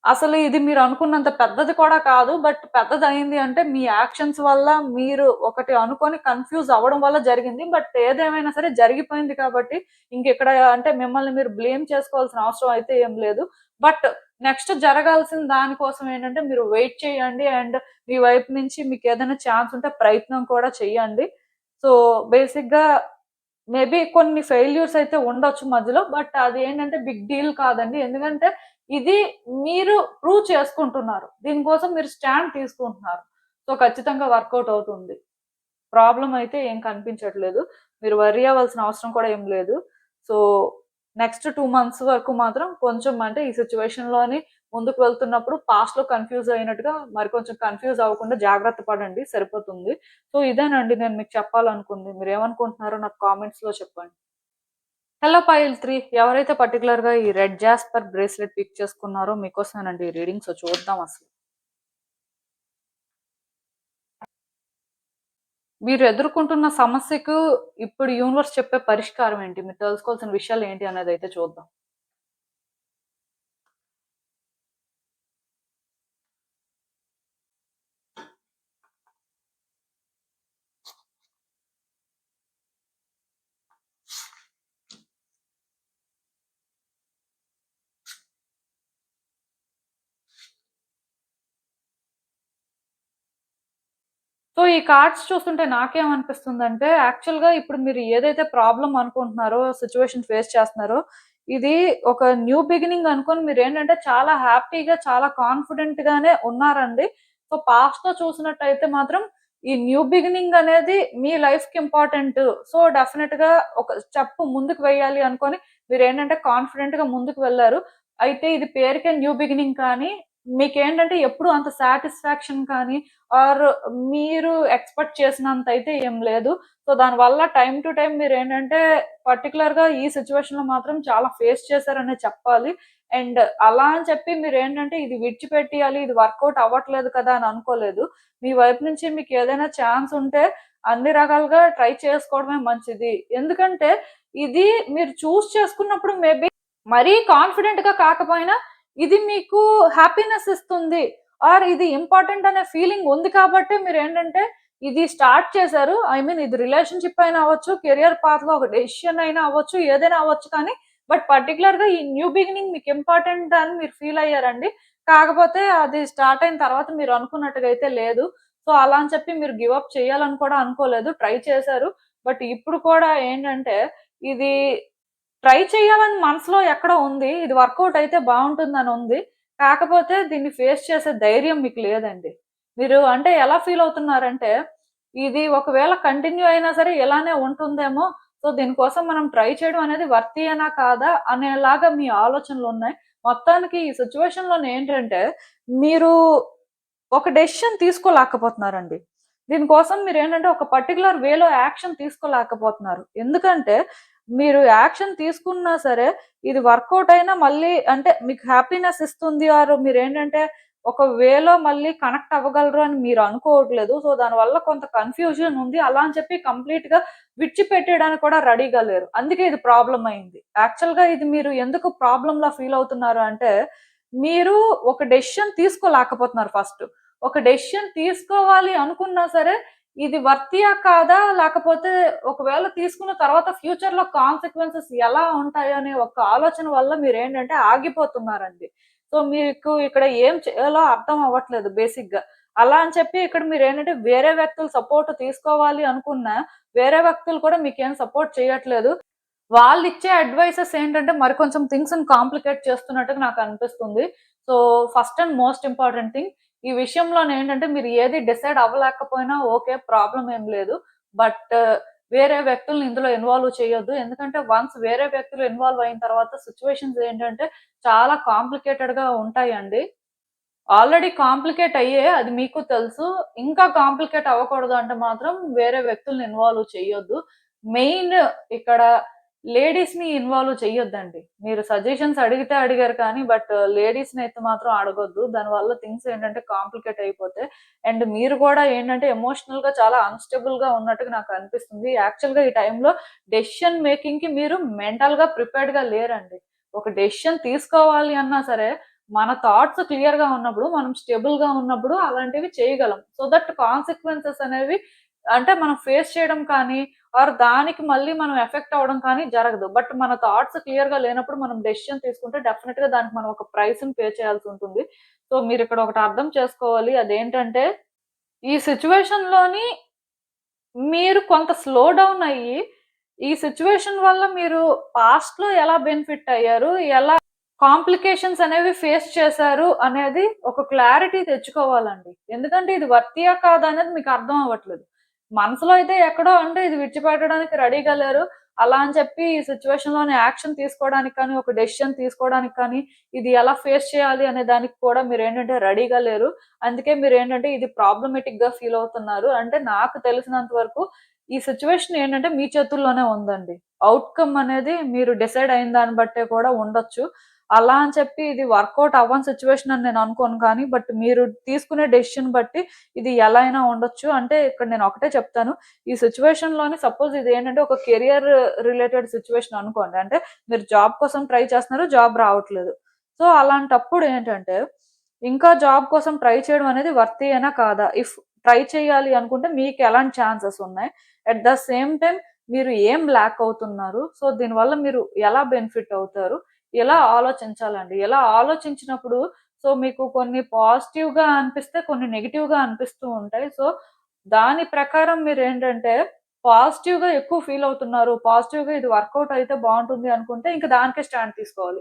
[SPEAKER 1] అసలు ఇది మీరు అనుకున్నంత పెద్దది కూడా కాదు. బట్ పెద్దదయింది అంటే మీ యాక్షన్స్ వల్ల మీరు ఒకటి అనుకోని కన్‌ఫ్యూజ్ అవ్వడం వల్ల జరిగింది. బట్ ఏదేమైనా సరే జరిగిపోయింది కాబట్టి ఇంకిక్కడ అంటే మిమ్మల్ని మీరు బ్లేమ్ చేసుకోవాల్సిన అవసరం అయితే ఏం లేదు. బట్ నెక్స్ట్ జరగాల్సిన దాని కోసం ఏంటంటే మీరు వెయిట్ చేయండి. అండ్ మీ వైపు నుంచి మీకేదైనా ఛాన్స్ ఉంటే ప్రయత్నం కూడా చేయండి. సో బేసిక్‌గా మేబీ కొన్ని ఫెయిల్యూర్స్ అయితే ఉండొచ్చు మధ్యలో. బట్ అది ఏంటంటే బిగ్ డీల్ కాదండి. ఎందుకంటే ఇది మీరు ప్రూవ్ చేసుకుంటున్నారు. దీనికోసం మీరు స్టాండ్ తీసుకుంటున్నారు. సో ఖచ్చితంగా వర్కౌట్ అవుతుంది. ప్రాబ్లమ్ అయితే ఏం కనిపించట్లేదు. మీరు వర్రీ అవ్వాల్సిన అవసరం కూడా ఏం లేదు. సో నెక్స్ట్ 2 మంత్స్ వరకు మాత్రం కొంచెం అంటే ఈ సిట్యుయేషన్‌లోని ముందుకు వెళ్తున్నప్పుడు పాస్ట్‌లో కన్‌ఫ్యూజ్ అయినట్టుగా మరి కొంచెం కన్‌ఫ్యూజ్ అవ్వకుండా జాగ్రత్త పడండి, సరిపోతుంది. సో ఇదేనండి నేను మీకు చెప్పాలనుకుంది. మీరేమనుకుంటున్నారో నాకు కామెంట్స్‌లో చెప్పండి. హలో పైల్ 3 ఎవరైతే పర్టిక్యులర్‌గా ఈ రెడ్ జాస్పర్ బ్రేస్లెట్ పిక్ చేసుకున్నారో మీకోసమేనండి ఈ రీడింగ్. సో చూద్దాం అసలు. మీరు ఎదుర్కొంటున్న సమస్యకు ఇప్పుడు యూనివర్స్ చెప్పే పరిష్కారం ఏంటి? మీరు తెలుసుకోవాల్సిన విషయాలు ఏంటి అనేదైతే చూద్దాం. సో ఈ కార్డ్స్ చూస్తుంటే నాకేమనిపిస్తుందంటే యాక్చువల్‌గా ఇప్పుడు మీరు ఏదైతే ప్రాబ్లమ్ అనుకుంటున్నారో, సిట్యుయేషన్ ఫేస్ చేస్తున్నారో, ఇది ఒక న్యూ బిగినింగ్ అనుకోని మీరేంటంటే చాలా హ్యాపీగా, చాలా కాన్ఫిడెంట్ గానే ఉన్నారండి. సో పాస్ట్‌లో చూసినట్టయితే మాత్రం ఈ న్యూ బిగినింగ్ అనేది మీ లైఫ్‌కి ఇంపార్టెంట్. సో డెఫినిట్‌గా ఒక స్టెప్ ముందుకు వేయాలి అనుకోని మీరేంటంటే కాన్ఫిడెంట్‌గా ముందుకు వెళ్లారు. అయితే ఇది పేరుకే న్యూ బిగినింగ్ కానీ మీకేంటంటే ఎప్పుడు అంత సాటిస్ఫాక్షన్ కానీ ఆర్ మీరు ఎక్స్‌పెక్ట్ చేసినంత అయితే ఏం లేదు. సో, దానివల్ల టైమ్ టు టైమ్ మీరేంటంటే పర్టిక్యులర్‌గా ఈ సిట్యుయేషన్‌లో మాత్రం చాలా ఫేస్ చేశారనే చెప్పాలి. అండ్ అలా అని చెప్పి మీరేంటంటే ఇది విడిచిపెట్టేయాలి, ఇది వర్కౌట్ అవ్వట్లేదు కదా అని అనుకోలేదు. మీ వైపు నుంచి మీకేదైనా ఛాన్స్ ఉంటే అన్ని రకాలుగా ట్రై చేసుకోవడమే మంచిది. ఎందుకంటే ఇది మీరు చూజ్ చేసుకున్నప్పుడు మేబీ మరీ కాన్ఫిడెంట్‌గా కాకపోయినా ఇది మీకు హ్యాపీనెస్ ఇస్తుంది. ఆర్ ఇది ఇంపార్టెంట్ అనే ఫీలింగ్ ఉంది కాబట్టి మీరు ఏంటంటే ఇది స్టార్ట్ చేశారు. ఐ మీన్ ఇది రిలేషన్‌షిప్ అయినా అవ్వచ్చు, కెరియర్ పాత్‌లో ఒక డెసిషన్ అయినా అవ్వచ్చు, ఏదైనా అవ్వచ్చు కానీ బట్ పర్టిక్యులర్‌గా ఈ న్యూ బిగినింగ్ మీకు ఇంపార్టెంట్ అని మీరు ఫీల్ అయ్యారండి. కాకపోతే అది స్టార్ట్ అయిన తర్వాత మీరు అనుకున్నట్టుగా అయితే లేదు. సో, అలా అని చెప్పి మీరు గివ్ అప్ చేయాలని కూడా అనుకోలేదు. ట్రై చేశారు. బట్ ఇప్పుడు కూడా ఏంటంటే ఇది ట్రై చేయాలని మనసులో ఎక్కడో ఉంది. ఇది వర్కౌట్ అయితే బావుంటుందని ఉంది. కాకపోతే దీన్ని ఫేస్ చేసే ధైర్యం మీకు లేదండి. మీరు అంటే ఎలా ఫీల్ అవుతున్నారంటే, ఇది ఒకవేళ కంటిన్యూ అయినా సరే ఇలానే ఉంటుందేమో. సో, దీనికోసం మనం ట్రై చేయడం అనేది వర్తీయేనా కాదా అనేలాగా మీ ఆలోచనలున్నాయి. మొత్తానికి ఈ సిట్యుయేషన్‌లోనే ఏంటంటే, మీరు ఒక డెసిషన్ తీసుకోలేకపోతున్నారండి. దీనికోసం మీరేంటంటే ఒక పర్టిక్యులర్ వేలో యాక్షన్ తీసుకోలేకపోతున్నారు. ఎందుకంటే మీరు యాక్షన్ తీసుకున్నా సరే ఇది వర్కౌట్ అయినా మళ్ళీ అంటే మీకు హ్యాపీనెస్ ఇస్తుంది ఆర్ మీరేంటంటే ఒక వేలో మళ్ళీ కనెక్ట్ అవ్వగలరు అని మీరు అనుకోవట్లేదు. సో, దానివల్ల కొంత కన్‌ఫ్యూజన్ ఉంది. అలా అని చెప్పి కంప్లీట్‌గా విడిచిపెట్టేయడానికి కూడా రెడీగా లేరు. అందుకే ఇది ప్రాబ్లమ్ అయింది. యాక్చువల్‌గా ఇది మీరు ఎందుకు ప్రాబ్లమ్‌లా ఫీల్ అవుతున్నారు అంటే, మీరు ఒక డెసిషన్ తీసుకోలేకపోతున్నారు ఫస్ట్. ఒక డెసిషన్ తీసుకోవాలి అనుకున్నా సరే, ఇది వర్తియా కాదా? లేకపోతే ఒకవేళ తీసుకున్న తర్వాత ఫ్యూచర్‌లో కాన్సిక్వెన్సెస్ ఎలా ఉంటాయనే ఒక ఆలోచన వల్ల మీరేంటంటే ఆగిపోతున్నారండి. సో, మీకు ఇక్కడ ఏం చేయాలో అర్థం అవ్వట్లేదు బేసిక్‌గా. అలా అని చెప్పి ఇక్కడ మీరేంటంటే వేరే వ్యక్తుల సపోర్ట్ తీసుకోవాలి అనుకున్నా, వేరే వ్యక్తులు కూడా మీకేం సపోర్ట్ చేయట్లేదు. వాళ్ళిచ్చే అడ్వైసెస్ ఏంటంటే మరి కొంచెం థింగ్స్‌ని కాంప్లికేట్ చేస్తున్నట్టుగా నాకనిపిస్తుంది. So, first and most important thing ఈ విషయంలోనేంటంటే మీరు ఏది డిసైడ్ అవ్వలేకపోయినా ఓకే. ప్రాబ్లమ్ ఏం లేదు. బట్ వేరే వ్యక్తుల్ని ఇందులో ఇన్వాల్వ్ చేయొద్దు. ఎందుకంటే వన్స్ వేరే వ్యక్తులు ఇన్వాల్వ్ అయిన తర్వాత సిట్యుయేషన్స్ ఏంటంటే చాలా కాంప్లికేటెడ్‌గా ఉంటాయండి. ఆల్రెడీ కాంప్లికేట్ అయ్యాయి. అది మీకు తెలుసు. ఇంకా కాంప్లికేట్ అవ్వకూడదు అంటే మాత్రం వేరే వ్యక్తుల్ని ఇన్వాల్వ్ చెయ్యొద్దు. మెయిన్ ఇక్కడ లేడీస్‌ని ఇన్వాల్వ్ చెయ్యొద్దండి. మీరు సజెషన్స్ అడిగితే అడిగారు కానీ లేడీస్‌నైతే మాత్రం అడగొద్దు. దానివల్ల థింగ్స్ ఏంటంటే కాంప్లికేట్ అయిపోతాయి. అండ్ మీరు కూడా ఏంటంటే ఎమోషనల్‌గా చాలా అన్‌స్టేబుల్‌గా ఉన్నట్టుగా నాకు అనిపిస్తుంది. యాక్చువల్‌గా ఈ టైంలో డెసిషన్ మేకింగ్‌కి మీరు మెంటల్‌గా ప్రిపేర్డ్‌గా లేరండి. ఒక డెసిషన్ తీసుకోవాలి అన్నా సరే మన థాట్స్ క్లియర్‌గా ఉన్నప్పుడు, మనం స్టేబుల్‌గా ఉన్నప్పుడు అలాంటివి చేయగలం. సో దట్ కాన్సిక్వెన్సెస్ అనేవి అంటే మనం ఫేస్ చేయడం కానీ, ఆర్ దానికి మళ్ళీ మనం ఎఫెక్ట్ అవ్వడం కానీ జరగదు. బట్ మన థాట్స్ క్లియర్‌గా లేనప్పుడు మనం డెసిషన్ తీసుకుంటే డెఫినిట్‌గా దానికి మనం ఒక ప్రైస్‌ని పే చేయాల్సుంటుంది. సో మీరిక్కడ ఒకటి అర్థం చేసుకోవాలి. అదేంటంటే ఈ సిట్యుయేషన్‌లోని మీరు కొంత స్లో డౌన్ అయ్యి, ఈ సిట్యుయేషన్ వల్ల మీరు పాస్ట్‌లో ఎలా బెనిఫిట్ అయ్యారు? ఎలా కాంప్లికేషన్స్ అనేవి ఫేస్ చేశారు అనేది ఒక క్లారిటీ తెచ్చుకోవాలండి. ఎందుకంటే ఇది వర్తియా కాదా అనేది మీకు అర్థం అవ్వట్లేదు. మనసులో అయితే ఎక్కడో అంటే ఇది విడిచిపెట్టడానికి రెడీగా లేరు. అలా అని చెప్పి ఈ సిట్యుయేషన్‌లోనే యాక్షన్ తీసుకోవడానికి కానీ, ఒక డెసిషన్ తీసుకోవడానికి కానీ, ఇది ఎలా ఫేస్ చేయాలి అనే దానికి కూడా మీరేంటంటే రెడీగా లేరు. అందుకే మీరేంటంటే ఇది ప్రాబ్లమాటిక్‌గా ఫీల్ అవుతున్నారు. అంటే నాకు తెలిసినంత వరకు ఈ సిట్యుయేషన్ ఏంటంటే మీ చేతుల్లోనే ఉందండి. ఔట్‌కమ్ అనేది మీరు డిసైడ్ అయిన దాన్ని బట్టే కూడా ఉండొచ్చు. అలా అని చెప్పి ఇది వర్కౌట్ అవ్వని సిట్యుయేషన్ అని నేను అనుకోను కానీ, మీరు తీసుకునే డెసిషన్ బట్టి ఇది ఎలా అయినా ఉండొచ్చు. అంటే ఇక్కడ నేను ఒకటే చెప్తాను. ఈ సిట్యుయేషన్‌లోని సపోజ్ ఇదేంటంటే ఒక కెరియర్ రిలేటెడ్ సిట్యుయేషన్ అనుకోండి. అంటే మీరు జాబ్ కోసం ట్రై చేస్తున్నారు. జాబ్ రావట్లేదు. సో, అలాంటప్పుడు ఏంటంటే ఇంకా జాబ్ కోసం ట్రై చేయడం అనేది వర్తీయేనా కాదా? ఇఫ్ ట్రై చేయాలి అనుకుంటే మీకు ఎలాంటి ఛాన్సెస్ ఉన్నాయి? అట్ ద సేమ్ టైమ్ మీరు ఏం ల్యాక్ అవుతున్నారు? సో, దీనివల్ల మీరు ఎలా బెనిఫిట్ అవుతారు? ఎలా ఆలోచించాలండి. ఎలా ఆలోచించినప్పుడు సో, మీకు కొన్ని పాజిటివ్‌గా అనిపిస్తే, కొన్ని నెగెటివ్‌గా అనిపిస్తూ ఉంటాయి. సో, దాని ప్రకారం మీరేంటంటే పాజిటివ్‌గా ఎక్కువ ఫీల్ అవుతున్నారు. పాజిటివ్‌గా ఇది వర్కౌట్ అయితే బావుంటుంది అనుకుంటే ఇంక దానికే స్టాండ్ తీసుకోవాలి.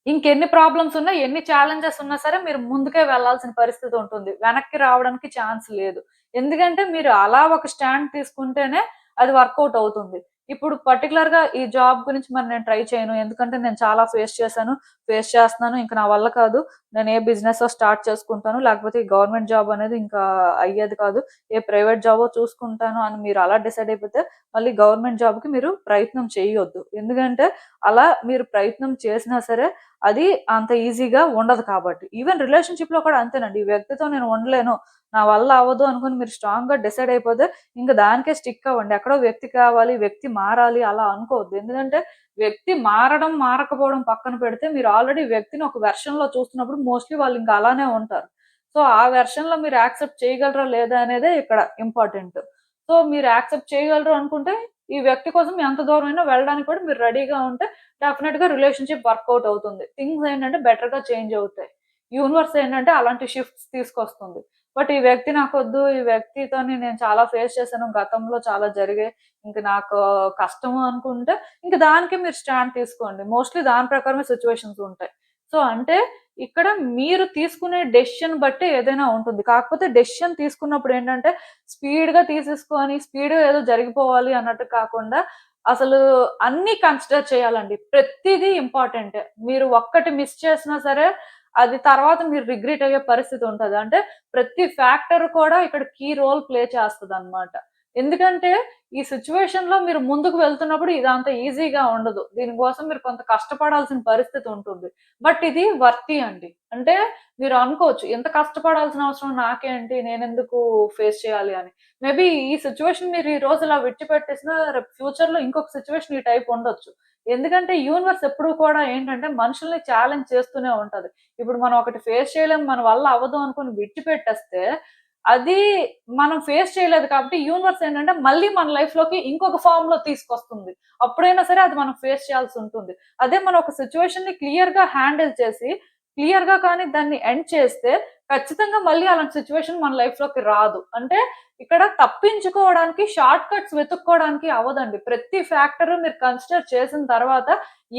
[SPEAKER 1] ఇంకెన్ని ప్రాబ్లమ్స్ ఉన్నా, ఎన్ని ఛాలెంజెస్ ఉన్నా సరే మీరు ముందుకే వెళ్ళాల్సిన పరిస్థితి ఉంటుంది. వెనక్కి రావడానికి ఛాన్స్ లేదు. ఎందుకంటే మీరు అలా ఒక స్టాండ్ తీసుకుంటేనే అది వర్కౌట్ అవుతుంది. ఇప్పుడు పర్టిక్యులర్‌గా ఈ జాబ్ గురించి మరి నేను ట్రై చేయను. ఎందుకంటే నేను చాలా ఫేస్ చేశాను. ఫేస్ చేస్తున్నాను. ఇంక నా వల్ల కాదు. నేను ఏ బిజినెసో స్టార్ట్ చేసుకుంటాను. లేకపోతే ఈ గవర్నమెంట్ జాబ్ అనేది ఇంకా అయ్యేది కాదు. ఏ ప్రైవేట్ జాబో చూసుకుంటాను అని మీరు అలా డిసైడ్ అయిపోతే మళ్ళీ గవర్నమెంట్ జాబ్‌కి మీరు ప్రయత్నం చేయొద్దు. ఎందుకంటే అలా మీరు ప్రయత్నం చేసినా సరే అది అంత ఈజీగా ఉండదు కాబట్టి. ఈవెన్ రిలేషన్‌షిప్‌లో కూడా అంతేనండి. ఈ వ్యక్తితో నేను ఉండలేను, నా వల్ల అవ్వదు అనుకుని మీరు స్ట్రాంగ్‌గా డిసైడ్ అయిపోతే ఇంక దానికే స్టిక్ అవ్వండి. ఎక్కడో వ్యక్తి కావాలి, వ్యక్తి మారాలి అలా అనుకోవద్దు. ఎందుకంటే వ్యక్తి మారడం, మారకపోవడం పక్కన పెడితే మీరు ఆల్రెడీ వ్యక్తిని ఒక వెర్షన్‌లో చూస్తున్నప్పుడు మోస్ట్‌లీ వాళ్ళు ఇంకా అలానే ఉంటారు. సో ఆ వెర్షన్ లో మీరు యాక్సెప్ట్ చేయగలరా లేదా అనేదే ఇక్కడ ఇంపార్టెంట్. సో మీరు యాక్సెప్ట్ చేయగలరు అనుకుంటే ఈ వ్యక్తి కోసం ఎంత దూరమైనా వెళ్ళడానికి కూడా మీరు రెడీగా ఉంటే డెఫినెట్ గా రిలేషన్షిప్ వర్కౌట్ అవుతుంది. థింగ్స్ ఏంటంటే బెటర్ గా చేంజ్ అవుతాయి. యూనివర్స్ ఏంటంటే అలాంటి షిఫ్ట్స్ తీసుకొస్తుంది. బట్ ఈ వ్యక్తి నాకొద్దు, ఈ వ్యక్తితోని నేను చాలా ఫేస్ చేశాను, గతంలో చాలా జరిగాయి, ఇంక నాకు కష్టము అనుకుంటే ఇంక దానికి మీరు స్టాండ్ తీసుకోండి. మోస్ట్‌లీ దాని ప్రకారమే సిట్యుయేషన్స్ ఉంటాయి. సో, అంటే ఇక్కడ మీరు తీసుకునే డెసిషన్ బట్టి ఏదైనా ఉంటుంది. కాకపోతే డెసిషన్ తీసుకున్నప్పుడు ఏంటంటే స్పీడ్‌గా తీసేసుకొని స్పీడ్‌గా ఏదో జరిగిపోవాలి అన్నట్టు కాకుండా అసలు అన్నీ కన్సిడర్ చేయాలండి. ప్రతీదీ ఇంపార్టెంటే. మీరు ఒక్కటి మిస్ చేసినా సరే అది తర్వాత మీరు రిగ్రెట్ అయ్యే పరిస్థితి ఉంటది. అంటే ప్రతి ఫ్యాక్టర్ కూడా ఇక్కడ కీ రోల్ ప్లే చేస్తదనమాట. ఎందుకంటే ఈ సిట్యుయేషన్‌లో మీరు ముందుకు వెళ్తున్నప్పుడు ఇదంత ఈజీగా ఉండదు. దీనికోసం మీరు కొంత కష్టపడాల్సిన పరిస్థితి ఉంటుంది. బట్ ఇది వర్తీ అండి. అంటే మీరు అనుకోవచ్చు ఇంత కష్టపడాల్సిన అవసరం నాకేంటి? నేనెందుకు ఫేస్ చేయాలి అని. మేబీ ఈ సిట్యుయేషన్ మీరు ఈ రోజు ఇలా విడిచిపెట్టేసినా రేపు ఫ్యూచర్‌లో ఇంకొక సిట్యుయేషన్ ఈ టైప్ ఉండొచ్చు. ఎందుకంటే యూనివర్స్ ఎప్పుడు కూడా ఏంటంటే మనుషుల్ని ఛాలెంజ్ చేస్తూనే ఉంటది. ఇప్పుడు మనం ఒకటి ఫేస్ చేయలేం, మన వల్ల అవ్వదు అనుకోని విడిచిపెట్టేస్తే అది మనం ఫేస్ చేయలేదు కాబట్టి యూనివర్స్ ఏంటంటే మళ్ళీ మన లైఫ్‌లోకి ఇంకొక ఫార్మ్‌లో తీసుకొస్తుంది. అప్పుడైనా సరే అది మనం ఫేస్ చేయాల్సి ఉంటుంది. అదే మనం ఒక సిట్యుయేషన్‌ని క్లియర్‌గా హ్యాండిల్ చేసి, క్లియర్‌గా కానీ దాన్ని ఎండ్ చేస్తే ఖచ్చితంగా మళ్ళీ అలాంటి సిట్యుయేషన్ మన లైఫ్‌లోకి రాదు. అంటే ఇక్కడ తప్పించుకోవడానికి షార్ట్ కట్స్ వెతుక్కోవడానికి అవ్వదండి. ప్రతి ఫ్యాక్టర్ మీరు కన్సిడర్ చేసిన తర్వాత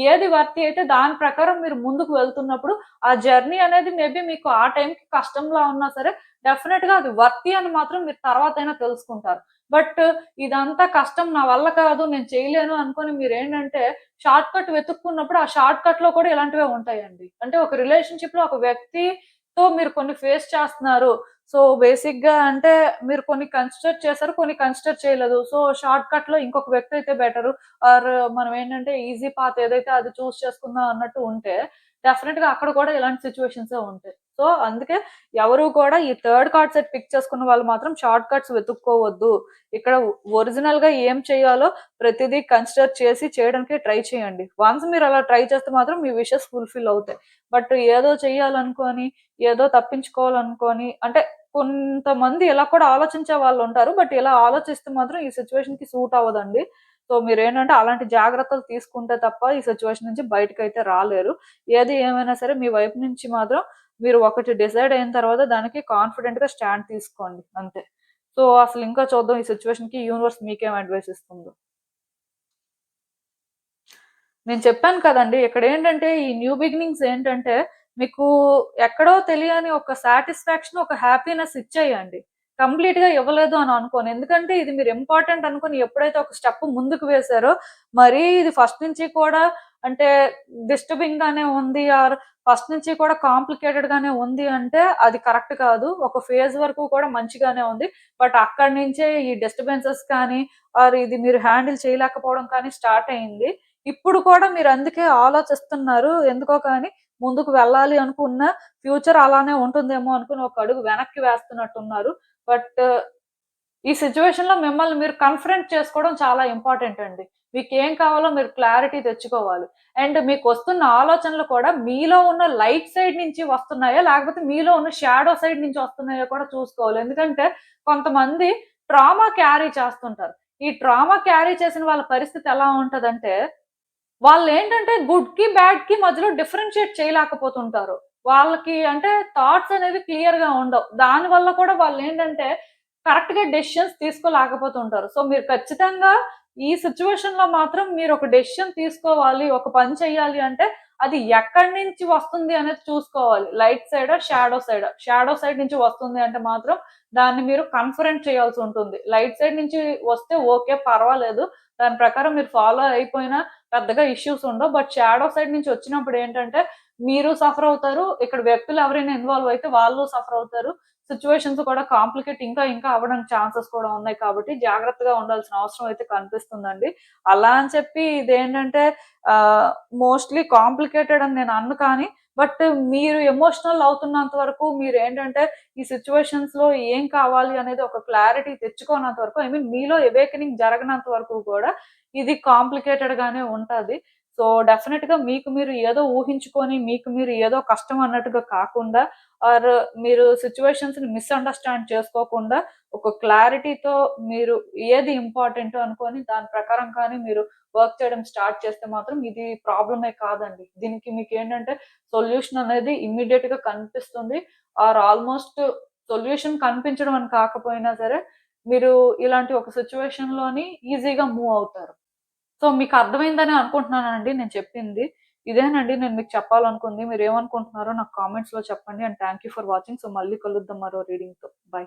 [SPEAKER 1] ఏది వర్తీ అయితే దాని ప్రకారం మీరు ముందుకు వెళ్తున్నప్పుడు ఆ జర్నీ అనేది మేబీ మీకు ఆ టైంకి కష్టంలా ఉన్నా సరే డెఫినెట్‌గా అది వర్తీ అని మాత్రం మీరు తర్వాతైనా తెలుసుకుంటారు. బట్ ఇదంతా కష్టం నా వల్ల కాదు, నేను చేయలేను అనుకోని మీరేంటంటే షార్ట్ కట్ వెతుక్కున్నప్పుడు ఆ షార్ట్ కట్‌లో కూడా ఇలాంటివే ఉంటాయండి. అంటే ఒక రిలేషన్‌షిప్‌లో ఒక వ్యక్తితో మీరు కొన్ని ఫేస్ చేస్తున్నారు. సో, బేసిక్‌గా అంటే మీరు కొన్ని కన్సిడర్ చేశారు, కొన్ని కన్సిడర్ చేయలేదు. సో, షార్ట్ కట్‌లో ఇంకొక వ్యక్తి అయితే బెటరు. ఆర్ మనం ఏంటంటే ఈజీ పాత్ ఏదైతే అది చూజ్ చేసుకుందాం అన్నట్టు ఉంటే డెఫినెట్‌గా అక్కడ కూడా ఇలాంటి సిట్యుయేషన్సే ఉంటాయి. సో, అందుకే ఎవరు కూడా ఈ థర్డ్ కార్డ్ సెట్ పిక్ చేసుకున్న వాళ్ళు మాత్రం షార్ట్ కట్స్ వెతుక్కోవద్దు. ఇక్కడ ఒరిజినల్‌గా ఏం చేయాలో ప్రతిదీ కన్సిడర్ చేసి చేయడానికి ట్రై చేయండి. వన్స్ మీరు అలా ట్రై చేస్తే మాత్రం మీ విషెస్ ఫుల్‌ఫిల్ అవుతాయి. బట్ ఏదో చేయాలనుకోని, ఏదో తప్పించుకోవాలనుకోని అంటే కొంతమంది ఇలా కూడా ఆలోచించే వాళ్ళుంటారు. బట్ ఇలా ఆలోచిస్తే మాత్రం ఈ సిట్యుయేషన్‌కి సూట్ అవ్వదండి. సో, మీరేంటంటే అలాంటి జాగ్రత్తలు తీసుకుంటే తప్ప ఈ సిట్యుయేషన్ నుంచి బయటకైతే రాలేరు. ఏది ఏమైనా సరే మీ వైపు నుంచి మాత్రం మీరు ఒకటి డిసైడ్ అయిన తర్వాత దానికి కాన్ఫిడెంట్‌గా స్టాండ్ తీసుకోండి అంతే. సో, అసలు ఇంకా చూద్దాం ఈ సిట్యుయేషన్‌కి యూనివర్స్ మీకేం అడ్వైస్ ఇస్తుందో. నేను చెప్పాను కదండీ! ఇక్కడేంటంటే ఈ న్యూ బిగినింగ్స్ ఏంటంటే మీకు ఎక్కడో తెలియని ఒక సాటిస్ఫాక్షన్, ఒక హ్యాపీనెస్ ఇచ్చేయండి. కంప్లీట్‌గా ఇవ్వలేదు అని అనుకోను. ఎందుకంటే ఇది మీరు ఇంపార్టెంట్ అనుకుని ఎప్పుడైతే ఒక స్టెప్ ముందుకు వేశారో, మరీ ఇది ఫస్ట్ నుంచి కూడా అంటే డిస్టర్బింగ్ గానే ఉంది ఆర్ ఫస్ట్ నుంచి కూడా కాంప్లికేటెడ్ గానే ఉంది అంటే అది కరెక్ట్ కాదు. ఒక ఫేజ్ వరకు కూడా మంచిగానే ఉంది. బట్ అక్కడి నుంచే ఈ డిస్టర్బెన్సెస్ కానీ ఆర్ ఇది మీరు హ్యాండిల్ చేయలేకపోవడం కానీ స్టార్ట్ అయింది. ఇప్పుడు కూడా మీరందుకే ఆలోచిస్తున్నారు. ఎందుకో కానీ ముందుకు వెళ్ళాలి అనుకున్న ఫ్యూచర్ అలానే ఉంటుందేమో అనుకుని ఒక అడుగు వెనక్కి వేస్తున్నట్టున్నారు. బట్ ఈ సిట్యుయేషన్‌లో మిమ్మల్ని మీరు కన్ఫ్రంట్ చేసుకోవడం చాలా ఇంపార్టెంట్ అండి. మీకేం కావాలో మీరు క్లారిటీ తెచ్చుకోవాలి. అండ్ మీకొస్తున్న ఆలోచనలు కూడా మీలో ఉన్న లైట్ సైడ్ నుంచి వస్తున్నాయా? లేకపోతే మీలో ఉన్న షాడో సైడ్ నుంచి వస్తున్నాయో కూడా చూసుకోవాలి. ఎందుకంటే కొంతమంది ట్రామా క్యారీ చేస్తుంటారు. ఈ ట్రామా క్యారీ చేసిన వాళ్ళ పరిస్థితి ఎలా ఉంటదంటే వాళ్ళేంటంటే గుడ్‌కి, బ్యాడ్‌కి మధ్యలో డిఫరెన్షియేట్ చేయలేకపోతుంటారు. వాళ్ళకి అంటే థాట్స్ అనేవి క్లియర్‌గా ఉండవు. దానివల్ల కూడా వాళ్ళేంటంటే కరెక్ట్‌గా డెసిషన్స్ తీసుకోలేకపోతుంటారు. సో, మీరు ఖచ్చితంగా ఈ సిట్యుయేషన్‌లో మాత్రం మీరొక డెసిషన్ తీసుకోవాలి. ఒక పని చేయాలి అంటే అది ఎక్కడి నుంచి వస్తుంది అనేది చూసుకోవాలి. లైట్ సైడా? షాడో సైడా? షాడో సైడ్ నుంచి వస్తుంది అంటే మాత్రం దాన్ని మీరు కన్ఫరెంట్ చేయాల్సుంటుంది. లైట్ సైడ్ నుంచి వస్తే ఓకే. పర్వాలేదు. దాని ప్రకారం మీరు ఫాలో అయిపోయినా పెద్దగా ఇష్యూస్ ఉండవు. బట్ షాడో సైడ్ నుంచి వచ్చినప్పుడు ఏంటంటే, మీరు సఫర్ అవుతారు. ఇక్కడ వ్యక్తులు ఎవరైనా ఇన్వాల్వ్ అయితే వాళ్ళు సఫర్ అవుతారు. సిట్యుయేషన్స్ కూడా కాంప్లికేట్ ఇంకా ఇంకా అవ్వడానికి ఛాన్సెస్ కూడా ఉన్నాయి కాబట్టి జాగ్రత్తగా ఉండాల్సిన అవసరం అయితే కనిపిస్తుందండి. అలా అని చెప్పి ఇదేంటంటే ఆహ్, మోస్ట్‌లీ కాంప్లికేటెడ్ అని నేను అనను కానీ, బట్ మీరు ఎమోషనల్ అవుతున్నంత వరకు మీరేంటంటే ఈ సిట్యుయేషన్స్‌లో ఏం కావాలి అనేది ఒక క్లారిటీ తెచ్చుకోనంత వరకు ఐ మీన్ మీలో అవేకెనింగ్ జరగనంత వరకు కూడా ఇది కాంప్లికేటెడ్ గానే ఉంటది. సో డెఫినెట్‌గా మీకు మీరు ఏదో ఊహించుకొని, మీకు మీరు ఏదో కష్టం అన్నట్టుగా కాకుండా ఆర్ మీరు సిట్యుయేషన్స్‌ని మిస్‌అండర్‌స్టాండ్ చేసుకోకుండా, ఒక క్లారిటీతో మీరు ఏది ఇంపార్టెంటో అనుకోని దాని ప్రకారం కానీ మీరు వర్క్ చేయడం స్టార్ట్ చేస్తే మాత్రం ఇది ప్రాబ్లమే కాదండి. దీనికి మీకేంటంటే సొల్యూషన్ అనేది ఇమ్మీడియేట్‌గా కనిపిస్తుంది. ఆర్ ఆల్‌మోస్ట్ సొల్యూషన్ కనిపించడం అని కాకపోయినా సరే, మీరు ఇలాంటి ఒక సిట్యుయేషన్‌లోని ఈజీగా మూవ్ అవుతారు. సో, మీకర్థమైందనే అనుకుంటున్నానండి నేను చెప్పింది. ఇదేనండి నేను మీకు చెప్పాలనుకుంది. మీరేమనుకుంటున్నారో నాకు కామెంట్స్‌లో చెప్పండి. And thank you for watching. So, మళ్ళీ కలుద్దాం మరో రీడింగ్‌తో. బై.